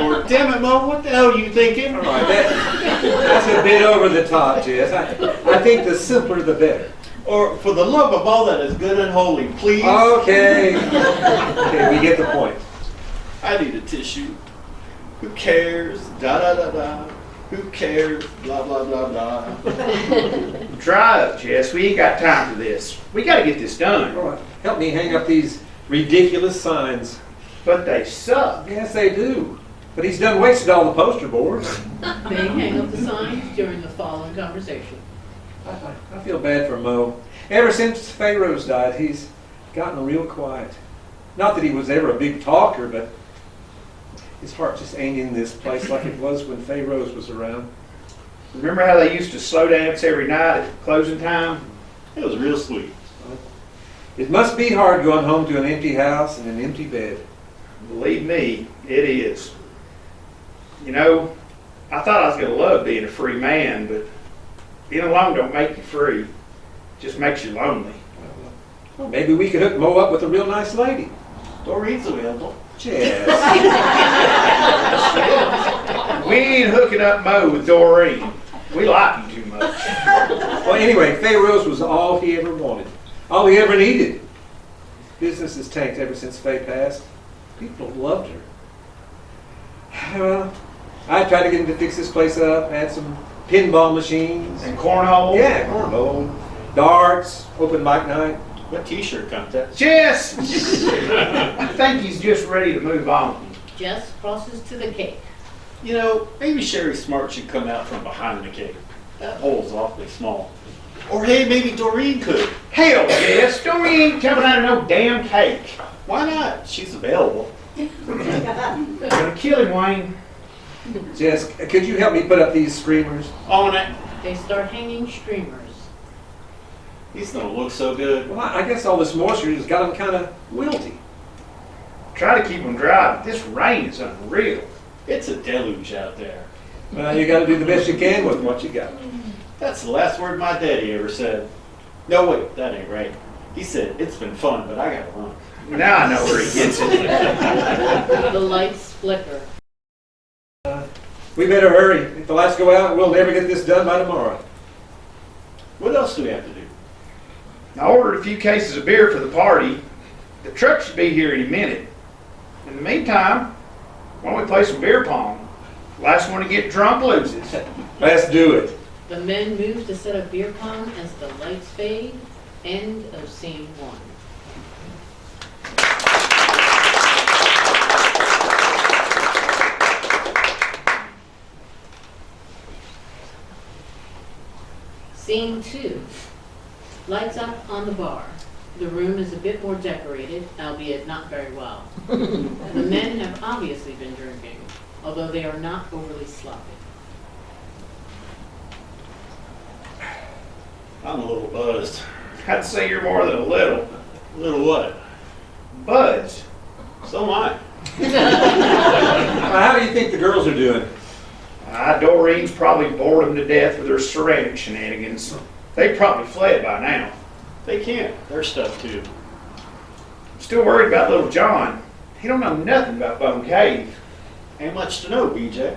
Or damn it, Mo, what the hell are you thinking? All right, that's a bit over the top, Jess. I think the simpler the better. Or for the love of all that is good and holy, please. Okay. Okay, we get the point. I need a tissue. Who cares? Da da da da. Who cares? Blah blah blah blah. dry up, Jess. We ain't got time for this. We gotta get this done. All right, help me hang up these ridiculous signs. But they suck. Yes, they do. But he's done wasted all the poster boards. They hang up the signs during the following conversation. I feel bad for Mo. Ever since Fay Rose died, he's gotten real quiet. Not that he was ever a big talker, but his heart just ain't in this place like it was when Fay Rose was around. Remember how they used to slow dance every night at closing time? It was real sweet. It must be hard going home to an empty house and an empty bed. Believe me, it is. You know, I thought I was going to love being a free man, but being alone don't make you free. It just makes you lonely. Well, maybe we could hook Mo up with a real nice lady. Doreen's available. Jess. We ain't hooking up Mo with Doreen. We like him too much. Well, anyway, Fay Rose was all he ever wanted. All he ever needed. Business has tanked ever since Fay passed. People loved her. Well, I tried to get him to fix this place up, add some pinball machines. And cornhole? Yeah, cornhole, darts, open mic night. What t-shirt contest? Jess! I think he's just ready to move on. Jess crosses to the cake. You know, maybe Sherry Smart should come out from behind the cake. That hole's awfully small. Or hey, maybe Doreen could. Hell, Jess, Doreen ain't coming out of no damn cake. Why not? She's available. Gonna kill him, Wayne. Jess, could you help me put up these screamers? On it. They start hanging streamers. He's gonna look so good. Well, I guess all this moisture has got them kind of wilty. Try to keep them dry, but this rain is unreal. It's a deluge out there. Well, you got to do the best you can with what you got. That's the last word my daddy ever said. No, wait, that ain't right. He said, it's been fun, but I gotta run. Now I know where he gets it. The lights flicker. We better hurry. If the lights go out, we'll never get this done by tomorrow. What else do we have to do? I ordered a few cases of beer for the party. The truck should be here any minute. In the meantime, why don't we play some beer pong? Last one to get drunk loses. Let's do it. The men move to set up beer pong as the lights fade. End of scene 1. Scene 2. Lights up on the bar. The room is a bit more decorated, albeit not very well. The men have obviously been drinking, although they are not overly sloppy. I'm a little buzzed. I'd say you're more than a little. Little what? Buds. So am I. How do you think the girls are doing? Doreen's probably bored them to death with her ceramic shenanigans. They probably fled by now. They can't. They're stuff too. I'm still worried about little John. He don't know nothing about Bone Cave. Ain't much to know, BJ.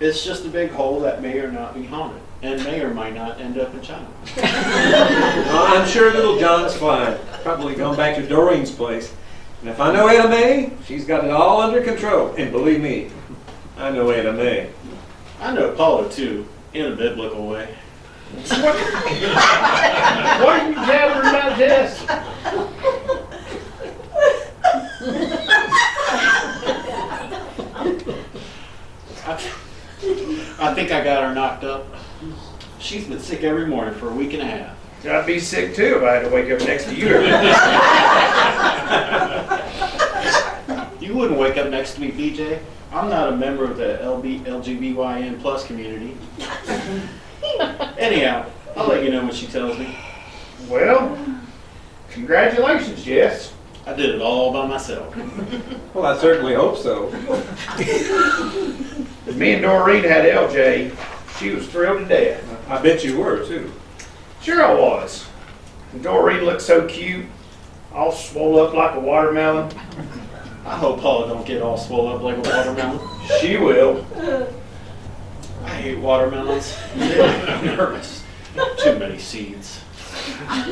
It's just a big hole that may or not be haunted, and may or might not end up in China. I'm sure little John's fine. Probably gone back to Doreen's place. And if I know Anna Mae, she's got it all under control. And believe me, I know Anna Mae. I know Paula too, in a biblical way. What are you gathering about this? I think I got her knocked up. She's been sick every morning for a week and a half. I'd be sick too if I had to wake up next to you. You wouldn't wake up next to me, BJ. I'm not a member of the LGBTYN plus community. Anyhow, I'll let you know when she tells me. Well, congratulations, Jess. I did it all by myself. Well, I certainly hope so. When me and Doreen had LJ, she was thrilled to death. I bet you were, too. Sure I was. And Doreen looked so cute, all swole up like a watermelon. I hope Paula don't get all swollen up like a watermelon. She will. I hate watermelons. They make me nervous. Too many seeds.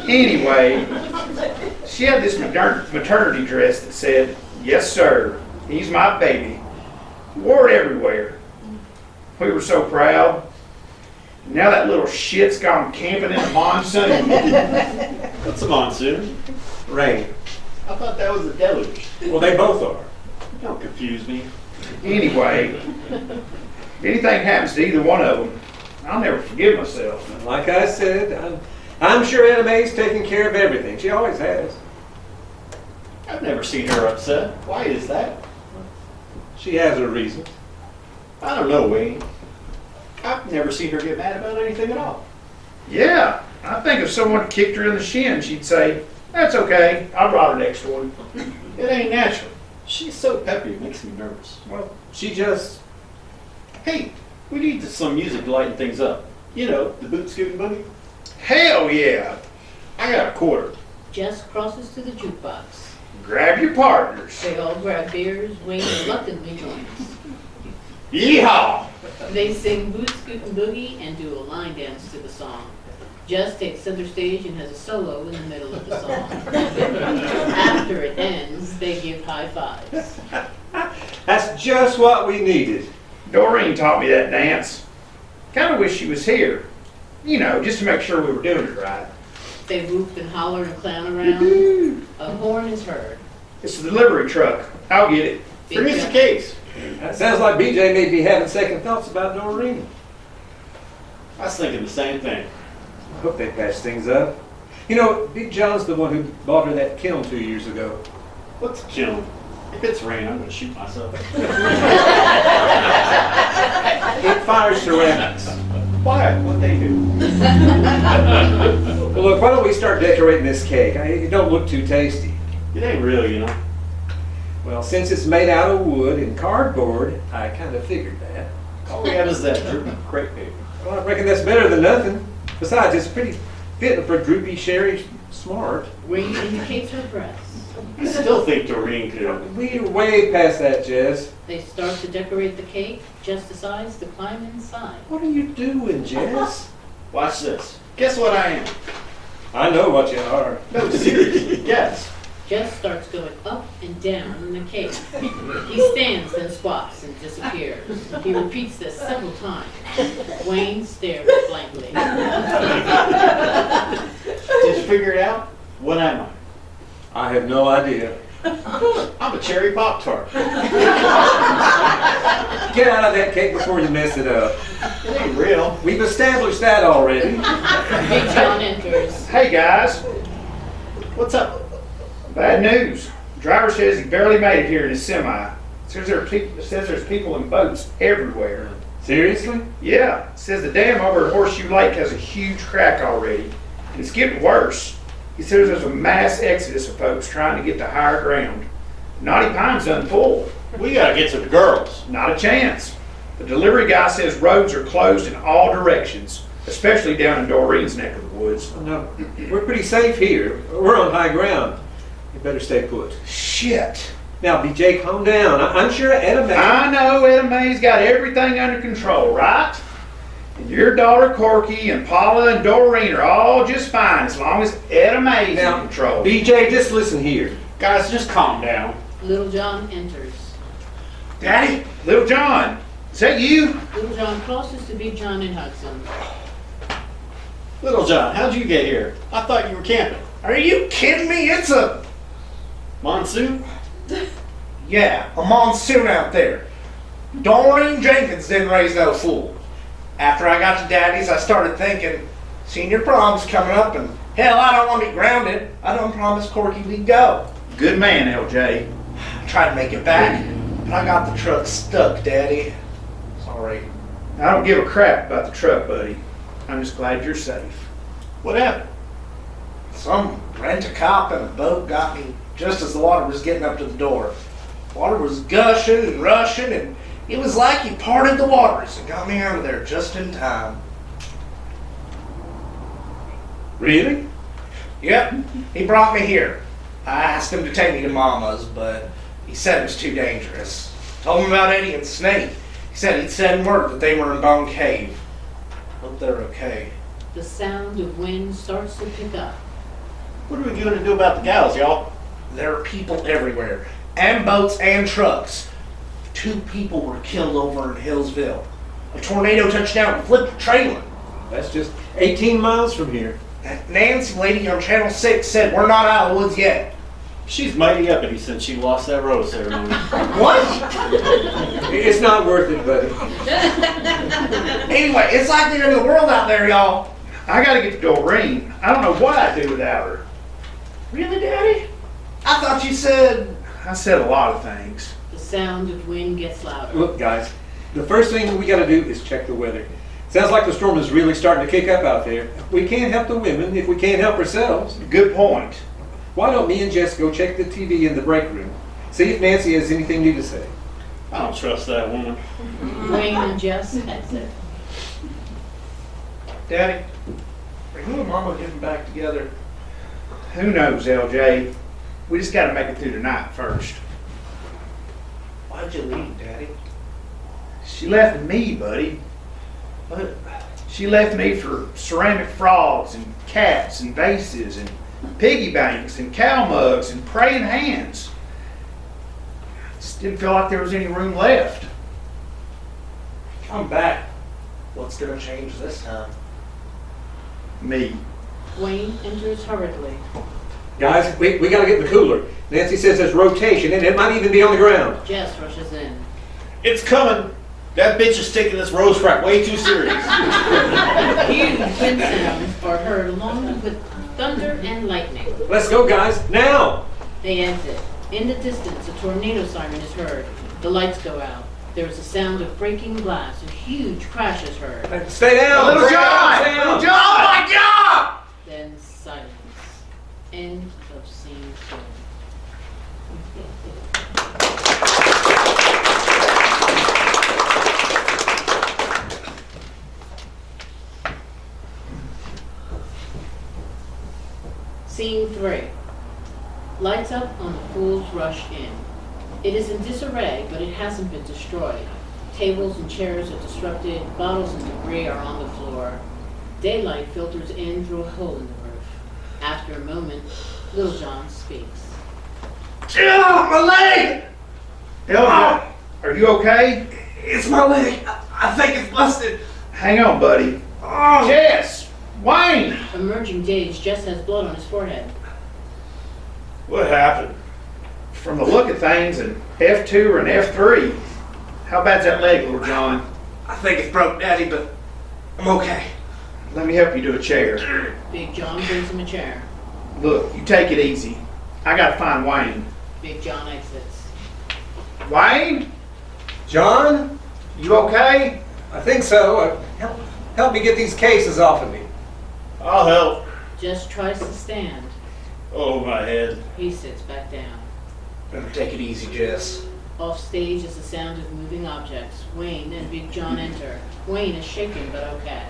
Anyway, she had this maternity dress that said, "Yes, sir, he's my baby." Wore it everywhere. We were so proud. Now that little shit's gone camping in a monsoon. What's a monsoon? Rain. I thought that was a deluge. Well, they both are. Don't confuse me. Anyway, if anything happens to either one of them, I'll never forgive myself. Like I said, I'm sure Anna Mae's taking care of everything. She always has. I've never seen her upset. Why is that? She has her reasons. I don't know, Wayne. I've never seen her get mad about anything at all. Yeah, I think if someone kicked her in the shin, she'd say, "That's okay, I'll draw the next one." It ain't natural. She's so peppy, it makes me nervous. Well, she just... Hey, we need some music to lighten things up. You know, the boot scooting boogie. Hell yeah! I got a quarter. Jess crosses to the jukebox. Grab your partners. They all grab beers. Wayne reluctantly joins. Yeehaw! They sing Boot Scootin' Boogie and do a line dance to the song. Jess takes center stage and has a solo in the middle of the song. After it ends, they give high fives. That's just what we needed. Doreen taught me that dance. Kind of wish she was here. You know, just to make sure we were doing it right. They whoop and holler and clown around. A horn is heard. It's the delivery truck. I'll get it. Big Here's the Jack- case. That sounds like BJ may be having second thoughts about Doreen. I was thinking the same thing. I hope they patch things up. You know, Big John's the one who bought her that kiln 2 years ago. What's killing? If it's rain, I'm going to shoot myself. It fires ceramics. Why? What they do? Well, look, why don't we start decorating this cake? It don't look too tasty. It ain't real, you know. Well, since it's made out of wood and cardboard, I kind of figured that. All we have is that droopy crepe paper. Well, I reckon that's better than nothing. Besides, it's pretty fitting for Droopy Sherry Smart. Wayne indicates her breasts. I still think Doreen could. We're way past that, Jess. They start to decorate the cake. Jess decides to climb inside. What are you doing, Jess? Watch this. Guess what I am? I know what you are. No, seriously. Guess. Jess starts going up and down in the cake. He stands, then squats and disappears. He repeats this several times. Wayne stares blankly. Did you figure it out? What am I? I have no idea. I'm a cherry Pop-Tart. Get out of that cake before you mess it up. It ain't real. We've established that already. Big John enters. Hey guys, What's up? Bad news. The driver says he barely made it here in his semi. Says there's people in boats everywhere. Seriously? Yeah, says the dam over at Horseshoe Lake has a huge crack already. And it's getting worse. He says there's a mass exodus of folks trying to get to higher ground. Knotty Pine's done full. We gotta get to the girls. Not a chance. The delivery guy says roads are closed in all directions, especially down in Doreen's neck of the woods. No, we're pretty safe here. We're on high ground. You better stay put. Shit. Now, BJ, calm down. I'm sure Etta May... I know Etta Mae's got everything under control, right? And your daughter Corky and Paula and Doreen are all just fine as long as Etta Mae's in control. BJ, just listen here. Guys, just calm down. Little John enters. Daddy, Little John, is that you? Little John crosses to Big John and hugs him. Little John, how'd you get here? I thought you were camping. Are you kidding me? It's a... Monsoon? Yeah, a monsoon out there. Doreen Jenkins didn't raise no fool. After I got to Daddy's, I started thinking, senior prom's coming up, and hell, I don't want to be grounded. I done promised Corky we'd go. Good man, LJ. I tried to make it back, but I got the truck stuck, Daddy. Sorry. I don't give a crap about the truck, buddy. I'm just glad you're safe. What happened? Some rent-a-cop and a boat got me just as the water was getting up to the door. Water was gushing and rushing, and it was like he parted the waters and got me out of there just in time. Really? Yep, he brought me here. I asked him to take me to Mama's, but he said it was too dangerous. Told him about Eddie and Snake. He said he'd send word that they were in Bone Cave. Hope they're okay. The sound of wind starts to pick up. What are we going to do about the gals, y'all? There are people everywhere, and boats and trucks. 2 people were killed over in Hillsville. A tornado touched down and flipped the trailer. That's just 18 miles from here. That Nancy lady on Channel 6 said we're not out of the woods yet. She's mighty uppity since she lost that rose ceremony. What? It's not worth it, buddy. Anyway, it's like the end of the world out there, y'all. I gotta get to Doreen. I don't know what I'd do without her. Really, Daddy? I thought you said... I said a lot of things. The sound of wind gets louder. Look, guys, the first thing we got to do is check the weather. Sounds like the storm is really starting to kick up out there. We can't help the women if we can't help ourselves. Good point. Why don't me and Jess go check the TV in the break room? See if Nancy has anything new to say. I don't trust that woman. Wayne and Jess exit. Daddy, are you and Mama getting back together? Who knows, LJ? We just gotta make it through the night first. Why'd you leave, Daddy? She left me, buddy. What? She left me for ceramic frogs and cats and vases and piggy banks and cow mugs and praying hands. Just didn't feel like there was any room left. Come back. What's gonna change this time? Me. Wayne enters hurriedly. Guys, we got to get in the cooler. Nancy says there's rotation, and it might even be on the ground. Jess rushes in. It's coming. That bitch is taking this rose crap way too serious. Huge wind sounds are heard along with thunder and lightning. Let's go, guys, now! They exit. In the distance, a tornado siren is heard. The lights go out. There is a sound of breaking glass. A huge crash is heard. Stay down! Little Stay John! down! Little John! Oh my God! Then silence. End of scene 2. Scene 3. Lights up on the Fools Rush Inn. It is in disarray, but it hasn't been destroyed. Tables and chairs are disrupted, bottles and debris are on the floor. Daylight filters in through a hole in the roof. After a moment, Little John speaks. My leg! LJ, are you okay? It's my leg. I think it's busted. Hang on, buddy. Oh. Jess! Wayne! Emerging dazed, Jess has blood on his forehead. What happened? From the look of things, an F2 or an F3. How bad's that leg, Little John? I think it's broke, Daddy, but I'm okay. Let me help you to a chair. Big John brings him a chair. Look, you take it easy. I gotta find Wayne. Big John exits. Wayne? John, You okay? I think so. Help me get these cases off of me. I'll help. Jess tries to stand. Oh, my head. He sits back down. Better take it easy, Jess. Off stage is the sound of moving objects. Wayne and Big John enter. Wayne is shaken but okay.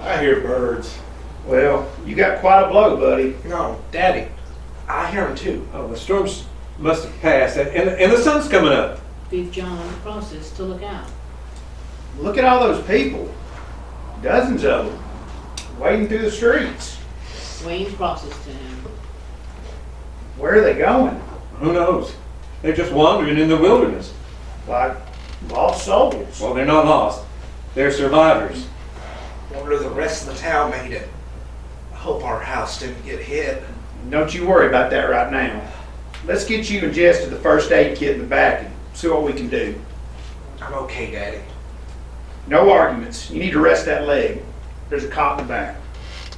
I hear birds. Well, you got quite a blow, buddy. No, Daddy. I hear him too. Oh, the storms must have passed, and the sun's coming up. Big John crosses to look out. Look at all those people. Dozens of them. Wading through the streets. Wayne crosses to him. Where are they going? Who knows? They're just wandering in the wilderness. Like lost souls. Well, they're not lost. They're survivors. Wonder if the rest of the town made it. I hope our house didn't get hit. Don't you worry about that right now. Let's get you and Jess to the first aid kit in the back and see what we can do. I'm okay, Daddy. No arguments. You need to rest that leg. There's a cot in the back.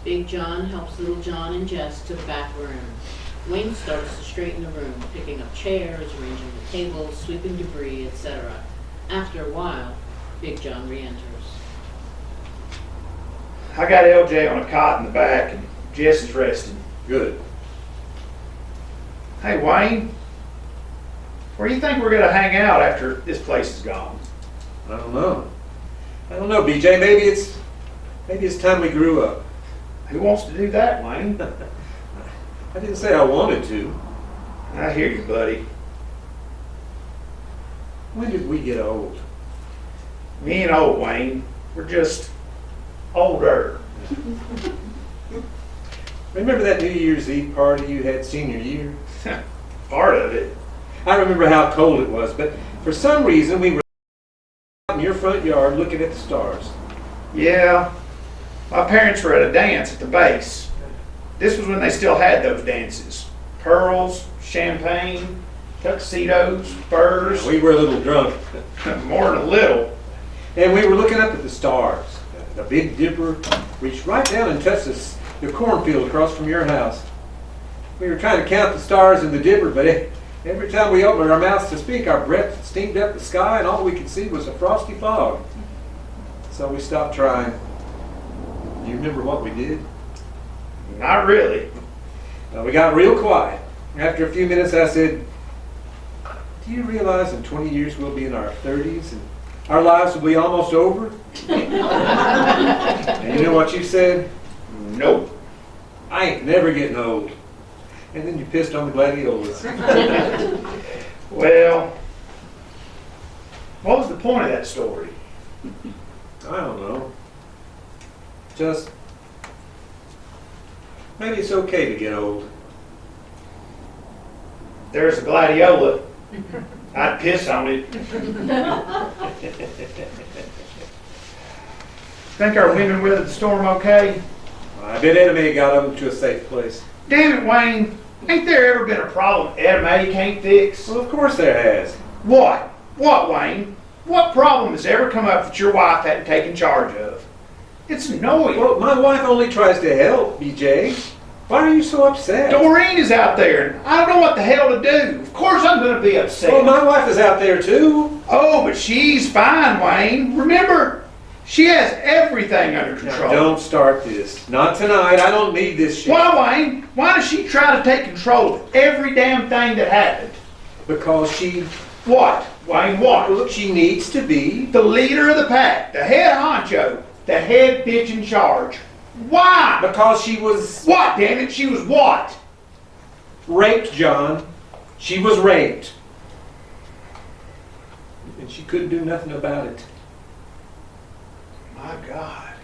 Big John helps Little John and Jess to the back room. Wayne starts to straighten the room, picking up chairs, arranging the tables, sweeping debris, etc. After a while, Big John re-enters. I got LJ on a cot in the back and Jess is resting. Good. Hey, Wayne. Where do you think we're going to hang out after this place is gone? I don't know. BJ. Maybe it's time we grew up. Who wants to do that, Wayne? I didn't say I wanted to. I hear you, buddy. When did we get old? Me and old Wayne, we're just older. Remember that New Year's Eve party you had senior year? Part of it. I remember how cold it was, but for some reason we were out in your front yard looking at the stars. Yeah, my parents were at a dance at the base. This was when they still had those dances. Pearls, champagne, tuxedos, furs. We were a little drunk. More than a little. And we were looking up at the stars. The Big Dipper reached right down and touched the cornfield across from your house. We were trying to count the stars in the Dipper, but every time we opened our mouths to speak, our breath steamed up the sky, and all we could see was a frosty fog. So we stopped trying. Do you remember what we did? Not really. We got real quiet. After a few minutes, I said, "Do you realize in 20 years we'll be in our 30s and our lives will be almost over?" And you know what you said? Nope. "I ain't never getting old." And then you pissed on the gladiolas. Well, what was the point of that story? I don't know. Just maybe it's okay to get old. There's a gladiola. I'd piss on it. Think our women weathered the storm okay? I bet Edna got them to a safe place. Damn it, Wayne. Ain't there ever been a problem Edna can't fix? Well, of course there has. What? What, Wayne? What problem has ever come up that your wife hadn't taken charge of? It's annoying. Well, my wife only tries to help, BJ. Why are you so upset? Doreen is out there, and I don't know what the hell to do. Of course I'm going to be upset. Well, my wife is out there too. Oh, but she's fine, Wayne. Remember, she has everything under control. Now, don't start this. Not tonight. I don't need this shit. Why, Wayne? Why does she try to take control of every damn thing that happened? Because she... What? Wayne, what? Look, she needs to be... The leader of the pack, the head honcho, the head bitch in charge. Why? Because she was... What, damn it? She was what? Raped, John. She was raped. And she couldn't do nothing about it. My God.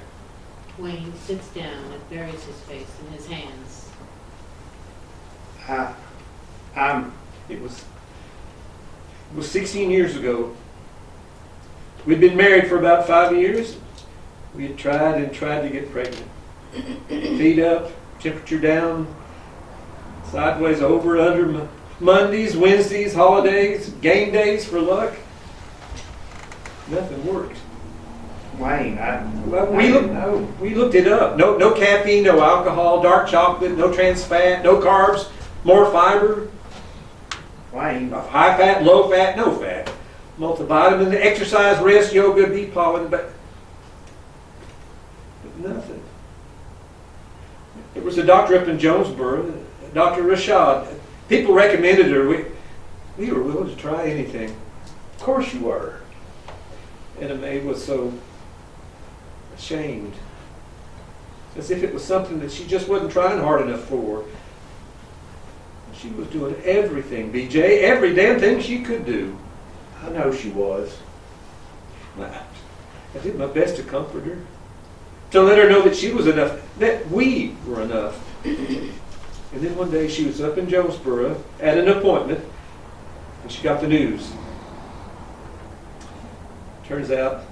Wayne sits down and buries his face in his hands. It was 16 years ago. We'd been married for about 5 years. We had tried and tried to get pregnant. Feet up, temperature down, sideways over, under, Mondays, Wednesdays, holidays, game days for luck. Nothing worked. Wayne, Well, I didn't know. we looked it up. No caffeine, no alcohol, dark chocolate, no trans fat, no carbs, more fiber, Wayne, high fat, low fat, no fat, multivitamin, exercise, rest, yoga, bee pollen, but nothing. There was a doctor up in Jonesboro, Dr. Rashad. People recommended her. We were willing to try anything. of course you were. And May was so ashamed. As if it was something that she just wasn't trying hard enough for. She was doing everything, BJ, every damn thing she could do. I know she was. I did my best to comfort her. To let her know that she was enough, that we were enough. And then one day she was up in Jonesboro at an appointment, and she got the news. Turns out,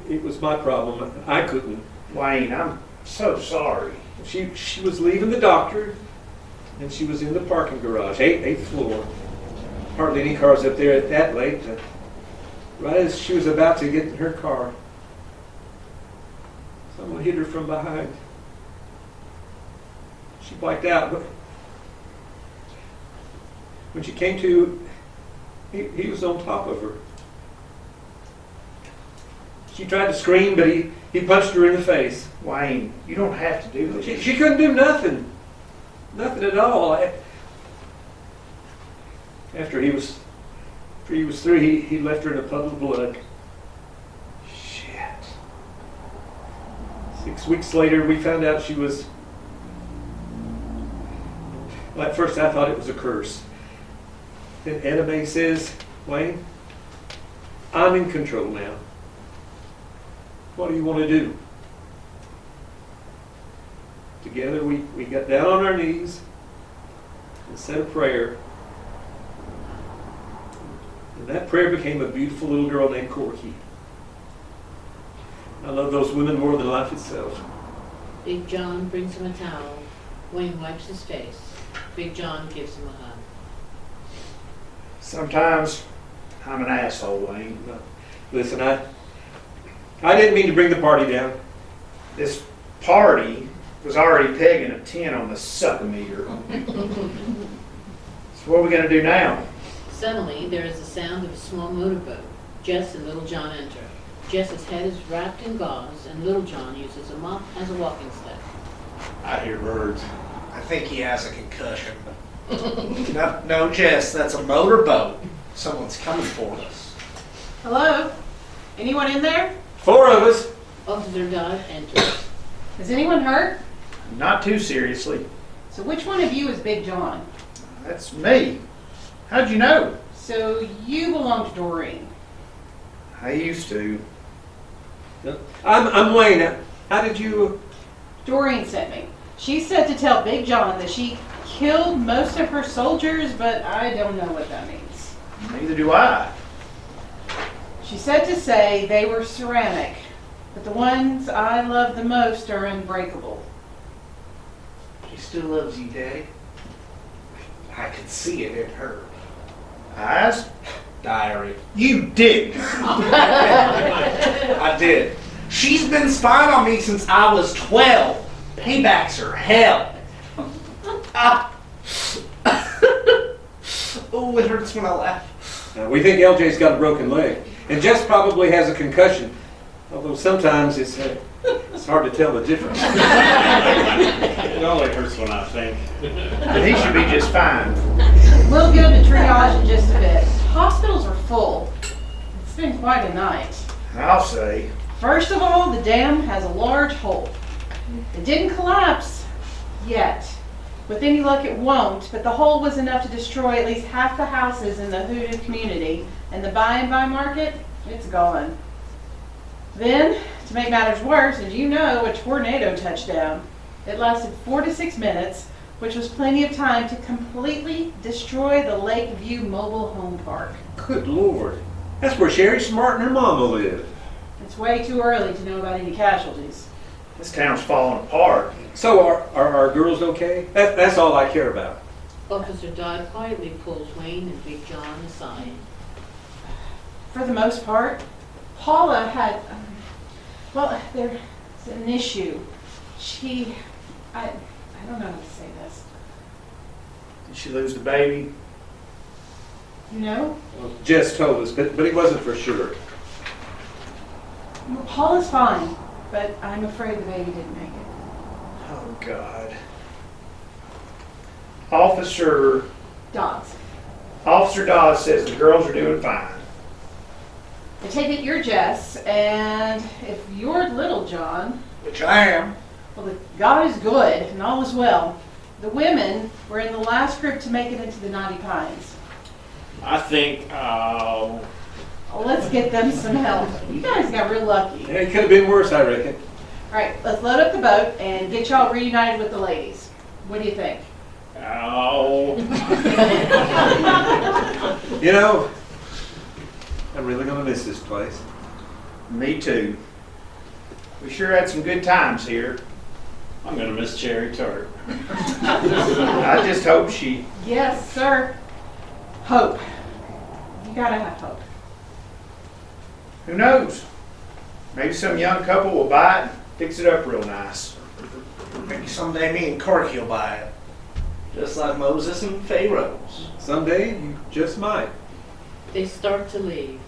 it was my problem. I couldn't. Wayne, I'm so sorry. She was leaving the doctor, and she was in the parking garage, eighth floor. Hardly any cars up there at that late. Right as she was about to get in her car, someone hit her from behind. She blacked out, but when she came to, he was on top of her. She tried to scream, but he punched her in the face. Wayne, you don't have to do this. She couldn't do nothing. Nothing at all. After he was through, he left her in a puddle of blood. Shit. 6 weeks later, we found out she was... Well, at first I thought it was a curse. Then Anna Mae says, Wayne, I'm in control now. What do you want to do? Together we got down on our knees and said a prayer. And that prayer became a beautiful little girl named Corky. I love those women more than life itself. Big John brings him a towel. Wayne wipes his face. Big John gives him a hug. Sometimes I'm an asshole, Wayne. Listen, I didn't mean to bring the party down. This party was already pegging a 10 on the suckometer. So what are we going to do now? Suddenly, there is the sound of a small motorboat. Jess and Little John enter. Jess's head is wrapped in gauze, and Little John uses a mop as a walking stick. I hear birds. I think he has a concussion. No, Jess, that's a motorboat. Someone's coming for us. Hello? Anyone in there? 4 of us. Officer Dodd enters. Is anyone hurt? Not too seriously. So which one of you is Big John? That's me. How'd you know? So you belong to Doreen. I used to. I'm Wayne. How did you... Doreen sent me. She said to tell Big John that she killed most of her soldiers, but I don't know what that means. Neither do I. She said to say they were ceramic, but the ones I love the most are unbreakable. She still loves you, Daddy. I could see it in her Eyes? diary. You did. I did. She's been spying on me since I was 12. Paybacks are hell. Oh, it hurts when I laugh. We think LJ's got a broken leg. And Jess probably has a concussion. Although sometimes it's hard to tell the difference. It only hurts when I think. But he should be just fine. We'll go to triage in just a bit. Hospitals are full. It's been quite a night. I'll say. First of all, the dam has a large hole. It didn't collapse yet. With any luck, it won't, but the hole was enough to destroy at least half the houses in the Hoodoo community, and the buy and buy market, it's gone. Then, to make matters worse, as you know, a tornado touched down. It lasted 4 to 6 minutes, which was plenty of time to completely destroy the Lakeview Mobile Home Park. Good Lord. That's where Sherry Smart and her mama live. It's way too early to know about any casualties. This town's falling apart. So are our girls okay? That's all I care about. Officer Dodd quietly pulls Wayne and Big John aside. For the most part, Paula had, well, there's an issue. I don't know how to say this. Did she lose the baby? You know? Well, Jess told us, but he wasn't for sure. Well, Paula's fine, but I'm afraid the baby didn't make it. Oh, God. Officer Dogs. Dawes says the girls are doing fine. I take it you're Jess, and if you're little John, Which I am. well, God is good and all is well. The women were in the last group to make it into the Naughty Pines. I think, Well, let's get them some help. You guys got real lucky. Yeah, it could have been worse, I reckon. All right, let's load up the boat and get y'all reunited with the ladies. What do you think? oh, You know, I'm really gonna miss this place. Me too. We sure had some good times here. I'm gonna miss Cherry Tart. I just hope she... Yes, sir. Hope. You gotta have hope. Who knows? Maybe some young couple will buy it and fix it up real nice. Maybe someday me and Corky will buy it. Just like Moses and Pharaoh's. Someday you just might. They start to leave.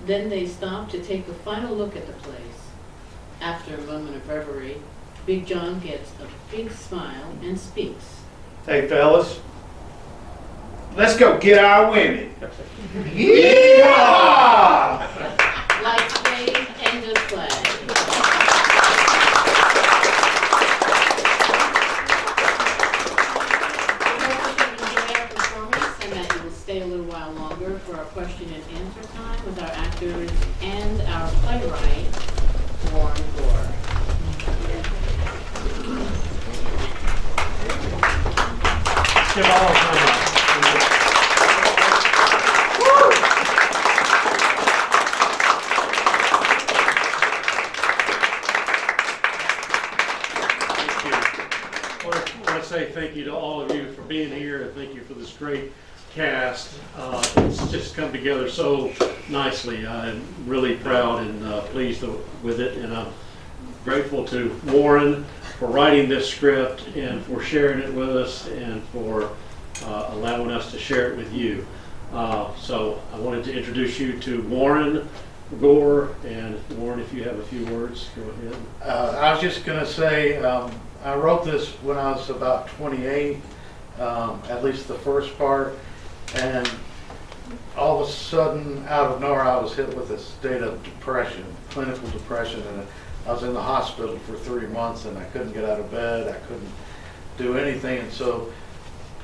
Then they stop to take a final look at the place. After a moment of reverie, Big John gets a big smile and speaks. Hey, fellas. Let's go get our women. Yeah! Lights fade and just flag. We hope that you enjoy our performance and that you will stay a little while longer for our question and answer time with our actors and our playwright, Warren Gore. Give all time. I want to say thank you to all of you for being here, and thank you for this great cast. It's just come together so nicely. I'm really proud and pleased with it, and I'm grateful to Warren for writing this script and for sharing it with us and for allowing us to share it with you. So I wanted to introduce you to Warren Gore, and Warren, if you have a few words, go ahead. I was just going to say, I wrote this when I was about 28, at least the first part, and all of a sudden, out of nowhere, I was hit with a state of depression, clinical depression, and I was in the hospital for 3 months, and I couldn't get out of bed, I couldn't do anything, and so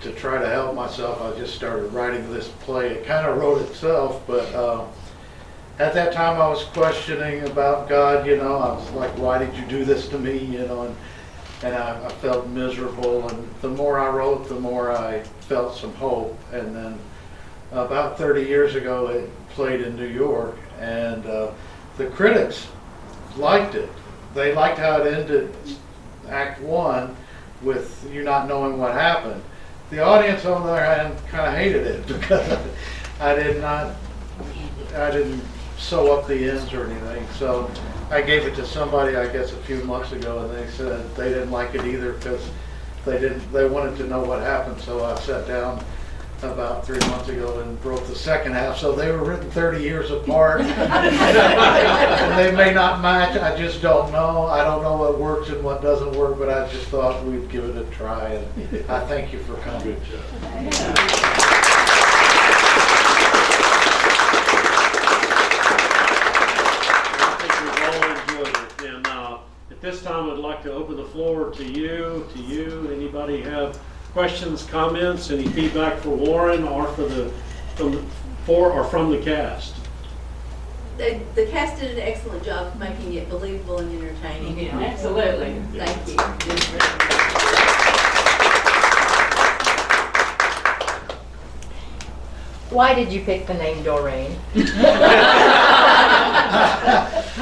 to try to help myself, I just started writing this play. It kind of wrote itself, but at that time I was questioning about God, you know. I was like, why did you do this to me, you know, and I felt miserable, and the more I wrote, the more I felt some hope. And then about 30 years ago, it played in New York, and the critics liked it. They liked how it ended Act 1 with you not knowing what happened. The audience, on the other hand, kind of hated it because I didn't sew up the ends or anything. So I gave it to somebody, I guess, a few months ago, and they said they didn't like it either because they wanted to know what happened. So I sat down about 3 months ago and wrote the second half. So they were written 30 years apart, and they may not match. I just don't know. I don't know what works and what doesn't work, but I just thought we'd give it a try. And I thank you for coming. Good job. And at this time, I'd like to open the floor to you. Anybody have questions, comments, any feedback for Warren or from the cast? The cast did an excellent job of making it believable and entertaining. Yeah, absolutely. Thank you. Why did you pick the name Doreen?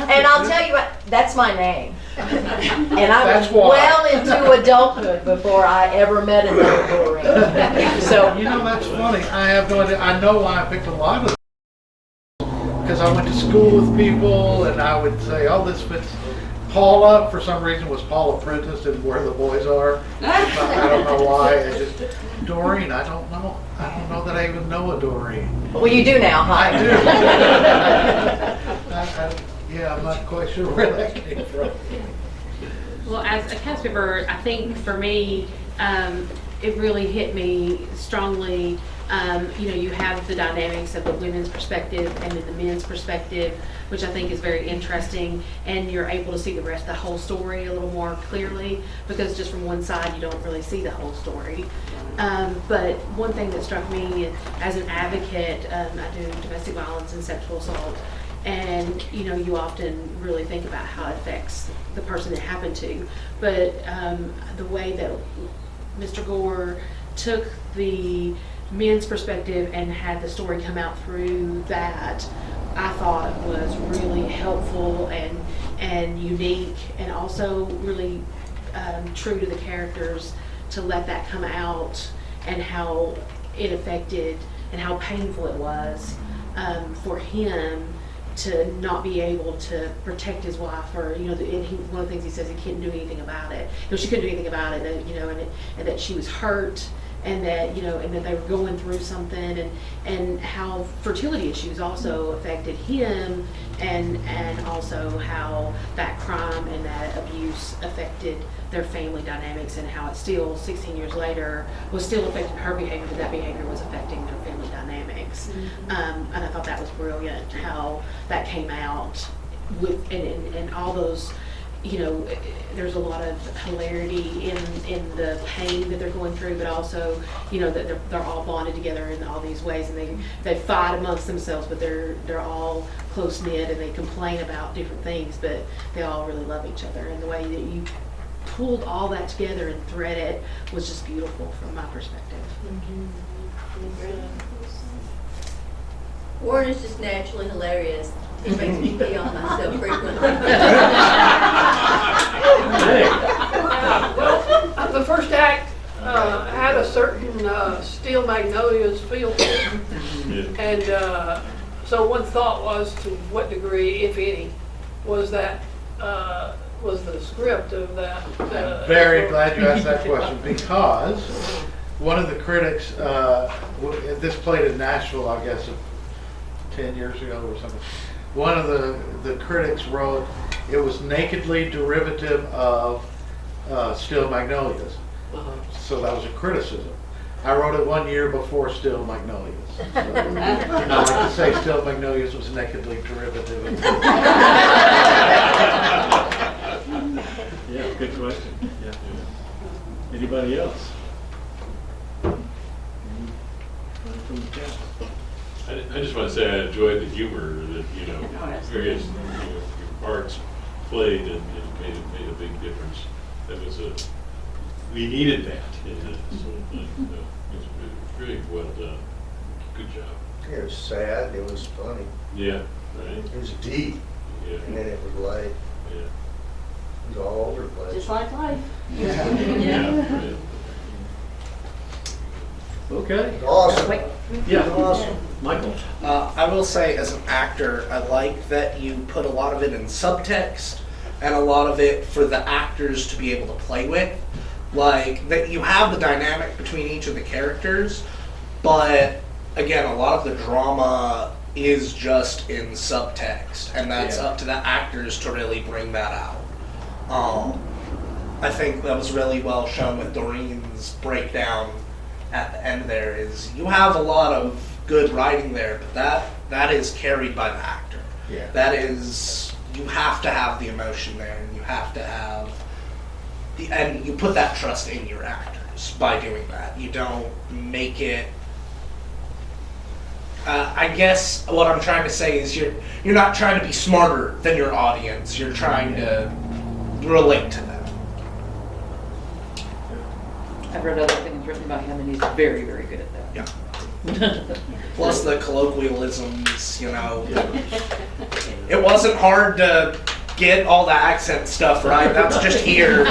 And I'll tell you what, that's my name. And I was well into adulthood before I ever met another Doreen. So You know, that's funny. I have no idea. I know why I picked a lot of because I went to school with people, and I would say, oh, this fits Paula, for some reason, was Paula Prentice and Where the Boys Are. I don't know why. Doreen, I don't know. I don't know that I even know a Doreen. Well, you do now, huh? I do. Yeah, I'm not quite sure where that came from. Well, as a cast member, I think for me, it really hit me strongly. You have the dynamics of the women's perspective and then the men's perspective, which I think is very interesting, and you're able to see the whole story a little more clearly, because just from one side you don't really see the whole story. But one thing that struck me as an advocate, I do domestic violence and sexual assault, and you often really think about how it affects the person it happened to, but the way that Mr. Gore took the men's perspective and had the story come out through that, I thought was really helpful and unique, and also really true to the characters, to let that come out and how it affected and how painful it was for him to not be able to protect his wife, or one of the things he says, he couldn't do anything about it. She couldn't do anything about it, and that she was hurt, and that and that they were going through something, and how fertility issues also affected him, and also how that crime and that abuse affected their family dynamics, and how it still 16 years later was still affecting her behavior, but that behavior was affecting their family dynamics. And I thought that was brilliant how that came out with and all those. There's a lot of hilarity in the pain that they're going through, but also, that they're all bonded together in all these ways, and they fight amongst themselves, but they're all close knit, and they complain about different things, but they all really love each other. And the way that you pulled all that together and thread it was just beautiful from my perspective. Warren is just naturally hilarious. He makes me pee on myself frequently. The first act had a certain Steel Magnolias feel to it. And so one thought was, to what degree, if any, was that was the script of that? I'm very glad you asked that question, because one of the critics, this played in Nashville, I guess, 10 years ago or something. One of the critics wrote it was nakedly derivative of Steel Magnolias. So that was a criticism. I wrote it 1 year before Steel Magnolias. So I like to say Steel Magnolias was nakedly derivative of Yeah, good question. Yeah. Anybody else? From the cast? I just want to say I enjoyed the humor that, various parts played and made a big difference. That was we needed that. It was really well done. Good job. It was sad, it was funny. Yeah, right. It was deep, Yeah. and then it was light. Yeah. It was all over the place. Just like life. Yeah. Right. Okay. Awesome. Yeah. Awesome. Michael. I will say, as an actor, I like that you put a lot of it in subtext and a lot of it for the actors to be able to play with. Like, that you have the dynamic between each of the characters, but again, a lot of the drama is just in subtext, and that's up to the actors to really bring that out. I think that was really well shown with Doreen's breakdown at the end there, is you have a lot of good writing there, but that is carried by the actor. Yeah. That is, you have to have the emotion there, and you have to have and you put that trust in your actors by doing that. You don't make it. I guess what I'm trying to say is you're not trying to be smarter than your audience. You're trying to relate to them. I've read other things written by him, and he's very, very good at that. Yeah. Plus the colloquialisms, It wasn't hard to get all the accent stuff right. That's just here,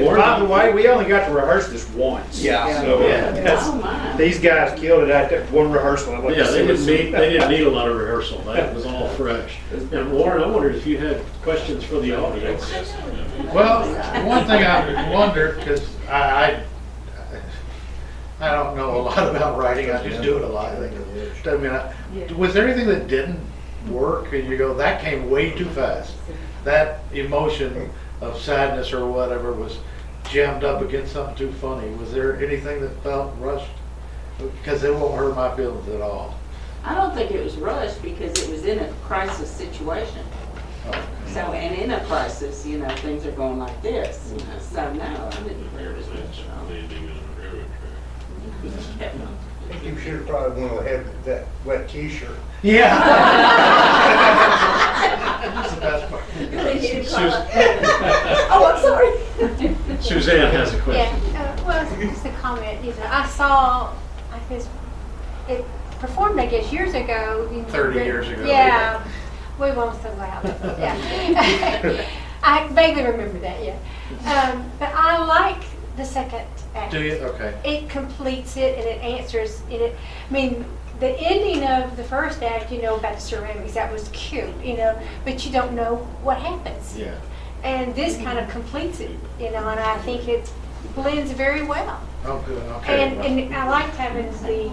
And by the way, we only got to rehearse this once. Yeah. So these guys killed it at that one rehearsal. I'd like to see They didn't need a lot of rehearsal. That was all fresh. And Warren, I wondered if you had questions for the audience. Well, one thing I wondered, because I don't know a lot about writing, I just do it a lot. I mean, was there anything that didn't work and you go, that came way too fast? That emotion of sadness or whatever was jammed up against something too funny. Was there anything that felt rushed? Because it won't hurt my feelings at all. I don't think it was rushed because it was in a crisis situation. So, and in a crisis, you know, things are going like this. You know, so no, I didn't think it was rushed at all. Landing on a railroad track. I think you should have probably went ahead with that wet t-shirt. Yeah. That's the best part. Oh, I'm sorry. Suzanne has a question. Yeah, well, it's just a comment. You know, I saw, I guess, it performed, I guess, years ago. 30 years ago. Yeah, we won't so loud. Yeah, I vaguely remember that. Yeah, but I like the second act. Do you? Okay. It completes it and it answers it. I mean, the ending of the first act, you know, about the ceramics, that was cute, you know, but you don't know what happens. Yeah. And this kind of completes it, you know, and I think it blends very well. Oh, good. Okay. And I liked having the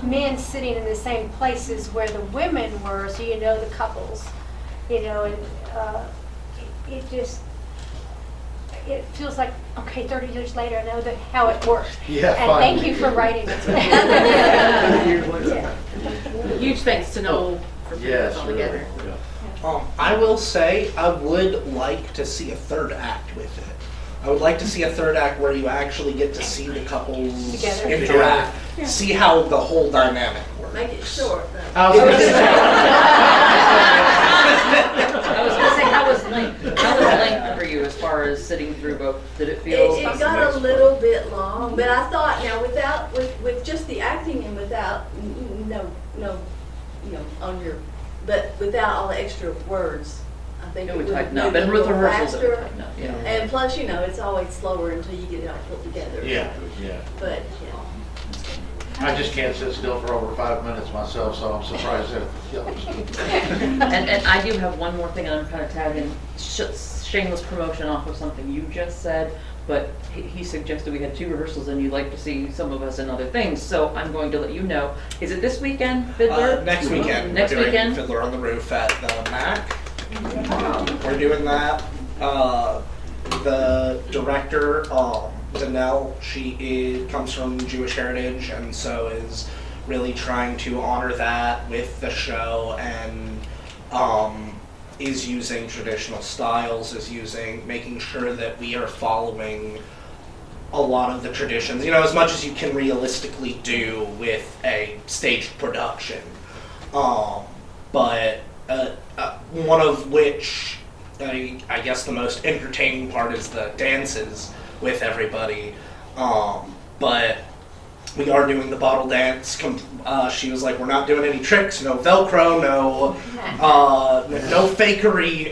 men sitting in the same places where the women were, so you know the couples, you know, and it just, it feels like, okay, 30 years later, I know how it works. Yeah, and thank you for writing it. Huge thanks to Noel for putting this all together. I will say I would like to see a third act with it. I would like to see a third act where you actually get to see the couples Together. interact, see how the whole dynamic works. Make it short. I was gonna say, how was length for you as far as sitting through both? Did it feel? It got a little bit long, but I thought now with just the acting and without but without all the extra words, I think It it would would tighten move up. a And with little rehearsals, it would faster. tighten up, yeah. And plus, you know, it's always slower until you get it all put together. Yeah. But I just can't sit still for over 5 minutes myself, so I'm surprised that And I do have one more thing, and I'm kind of tagging shameless promotion off of something you just said, but he suggested we had 2 rehearsals and you'd like to see some of us in other things, so I'm going to let you know. Is it this weekend, Fiddler? Next weekend. Next we're doing weekend? Fiddler on the Roof at the MAC. We're doing that. The director, Danelle, she comes from Jewish heritage and so is really trying to honor that with the show and is using traditional styles, making sure that we are following a lot of the traditions, you know, as much as you can realistically do with a staged production. But one of which, I guess the most entertaining part is the dances with everybody. But we are doing the bottle dance. She was like, we're not doing any tricks, no Velcro, no fakery.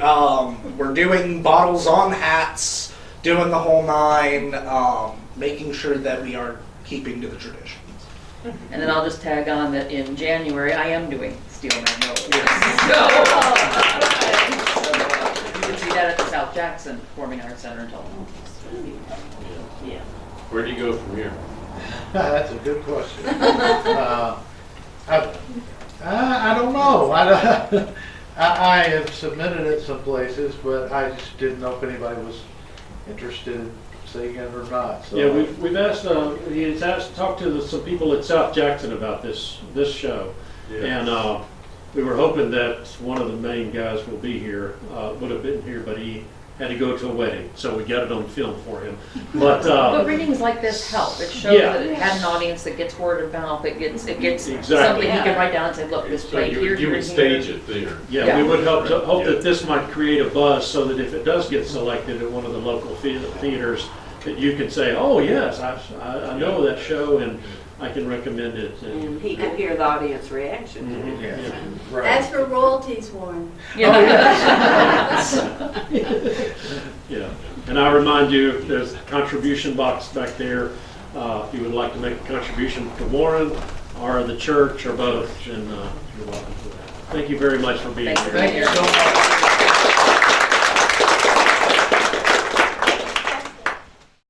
We're doing bottles on hats, doing the whole 9, making sure that we are keeping to the traditions. And then I'll just tag on that in January, I am doing Steel Magnolias. You can see that at the South Jackson Performing Arts Center in Tullahoma. Yeah. Where do you go from here? That's a good question. I don't know. I have submitted it some places, but I just didn't know if anybody was interested in seeing it or not. So. Yeah, we've asked. He's asked talked to some people at South Jackson about this show, and we were hoping that one of the main guys will be here. Would have been here, but he had to go to a wedding, so we got it on film for him. But readings like this help. It shows that it had an audience that gets word of mouth. It gets exactly. something he can write down and say, look, this played here. You would stage it there. Yeah, we would hope that this might create a buzz, so that if it does get selected at one of the local theaters, that you can say, oh yes, I know that show and I can recommend it. And he could hear the audience reaction. Mm-hmm. Yeah. Right. as for royalties, Warren. Yeah, and And I remind you, there's a contribution box back there. If you would like to make a contribution to Warren or the church or both, and you're welcome to that. Thank you very much for being here. Thank you so much.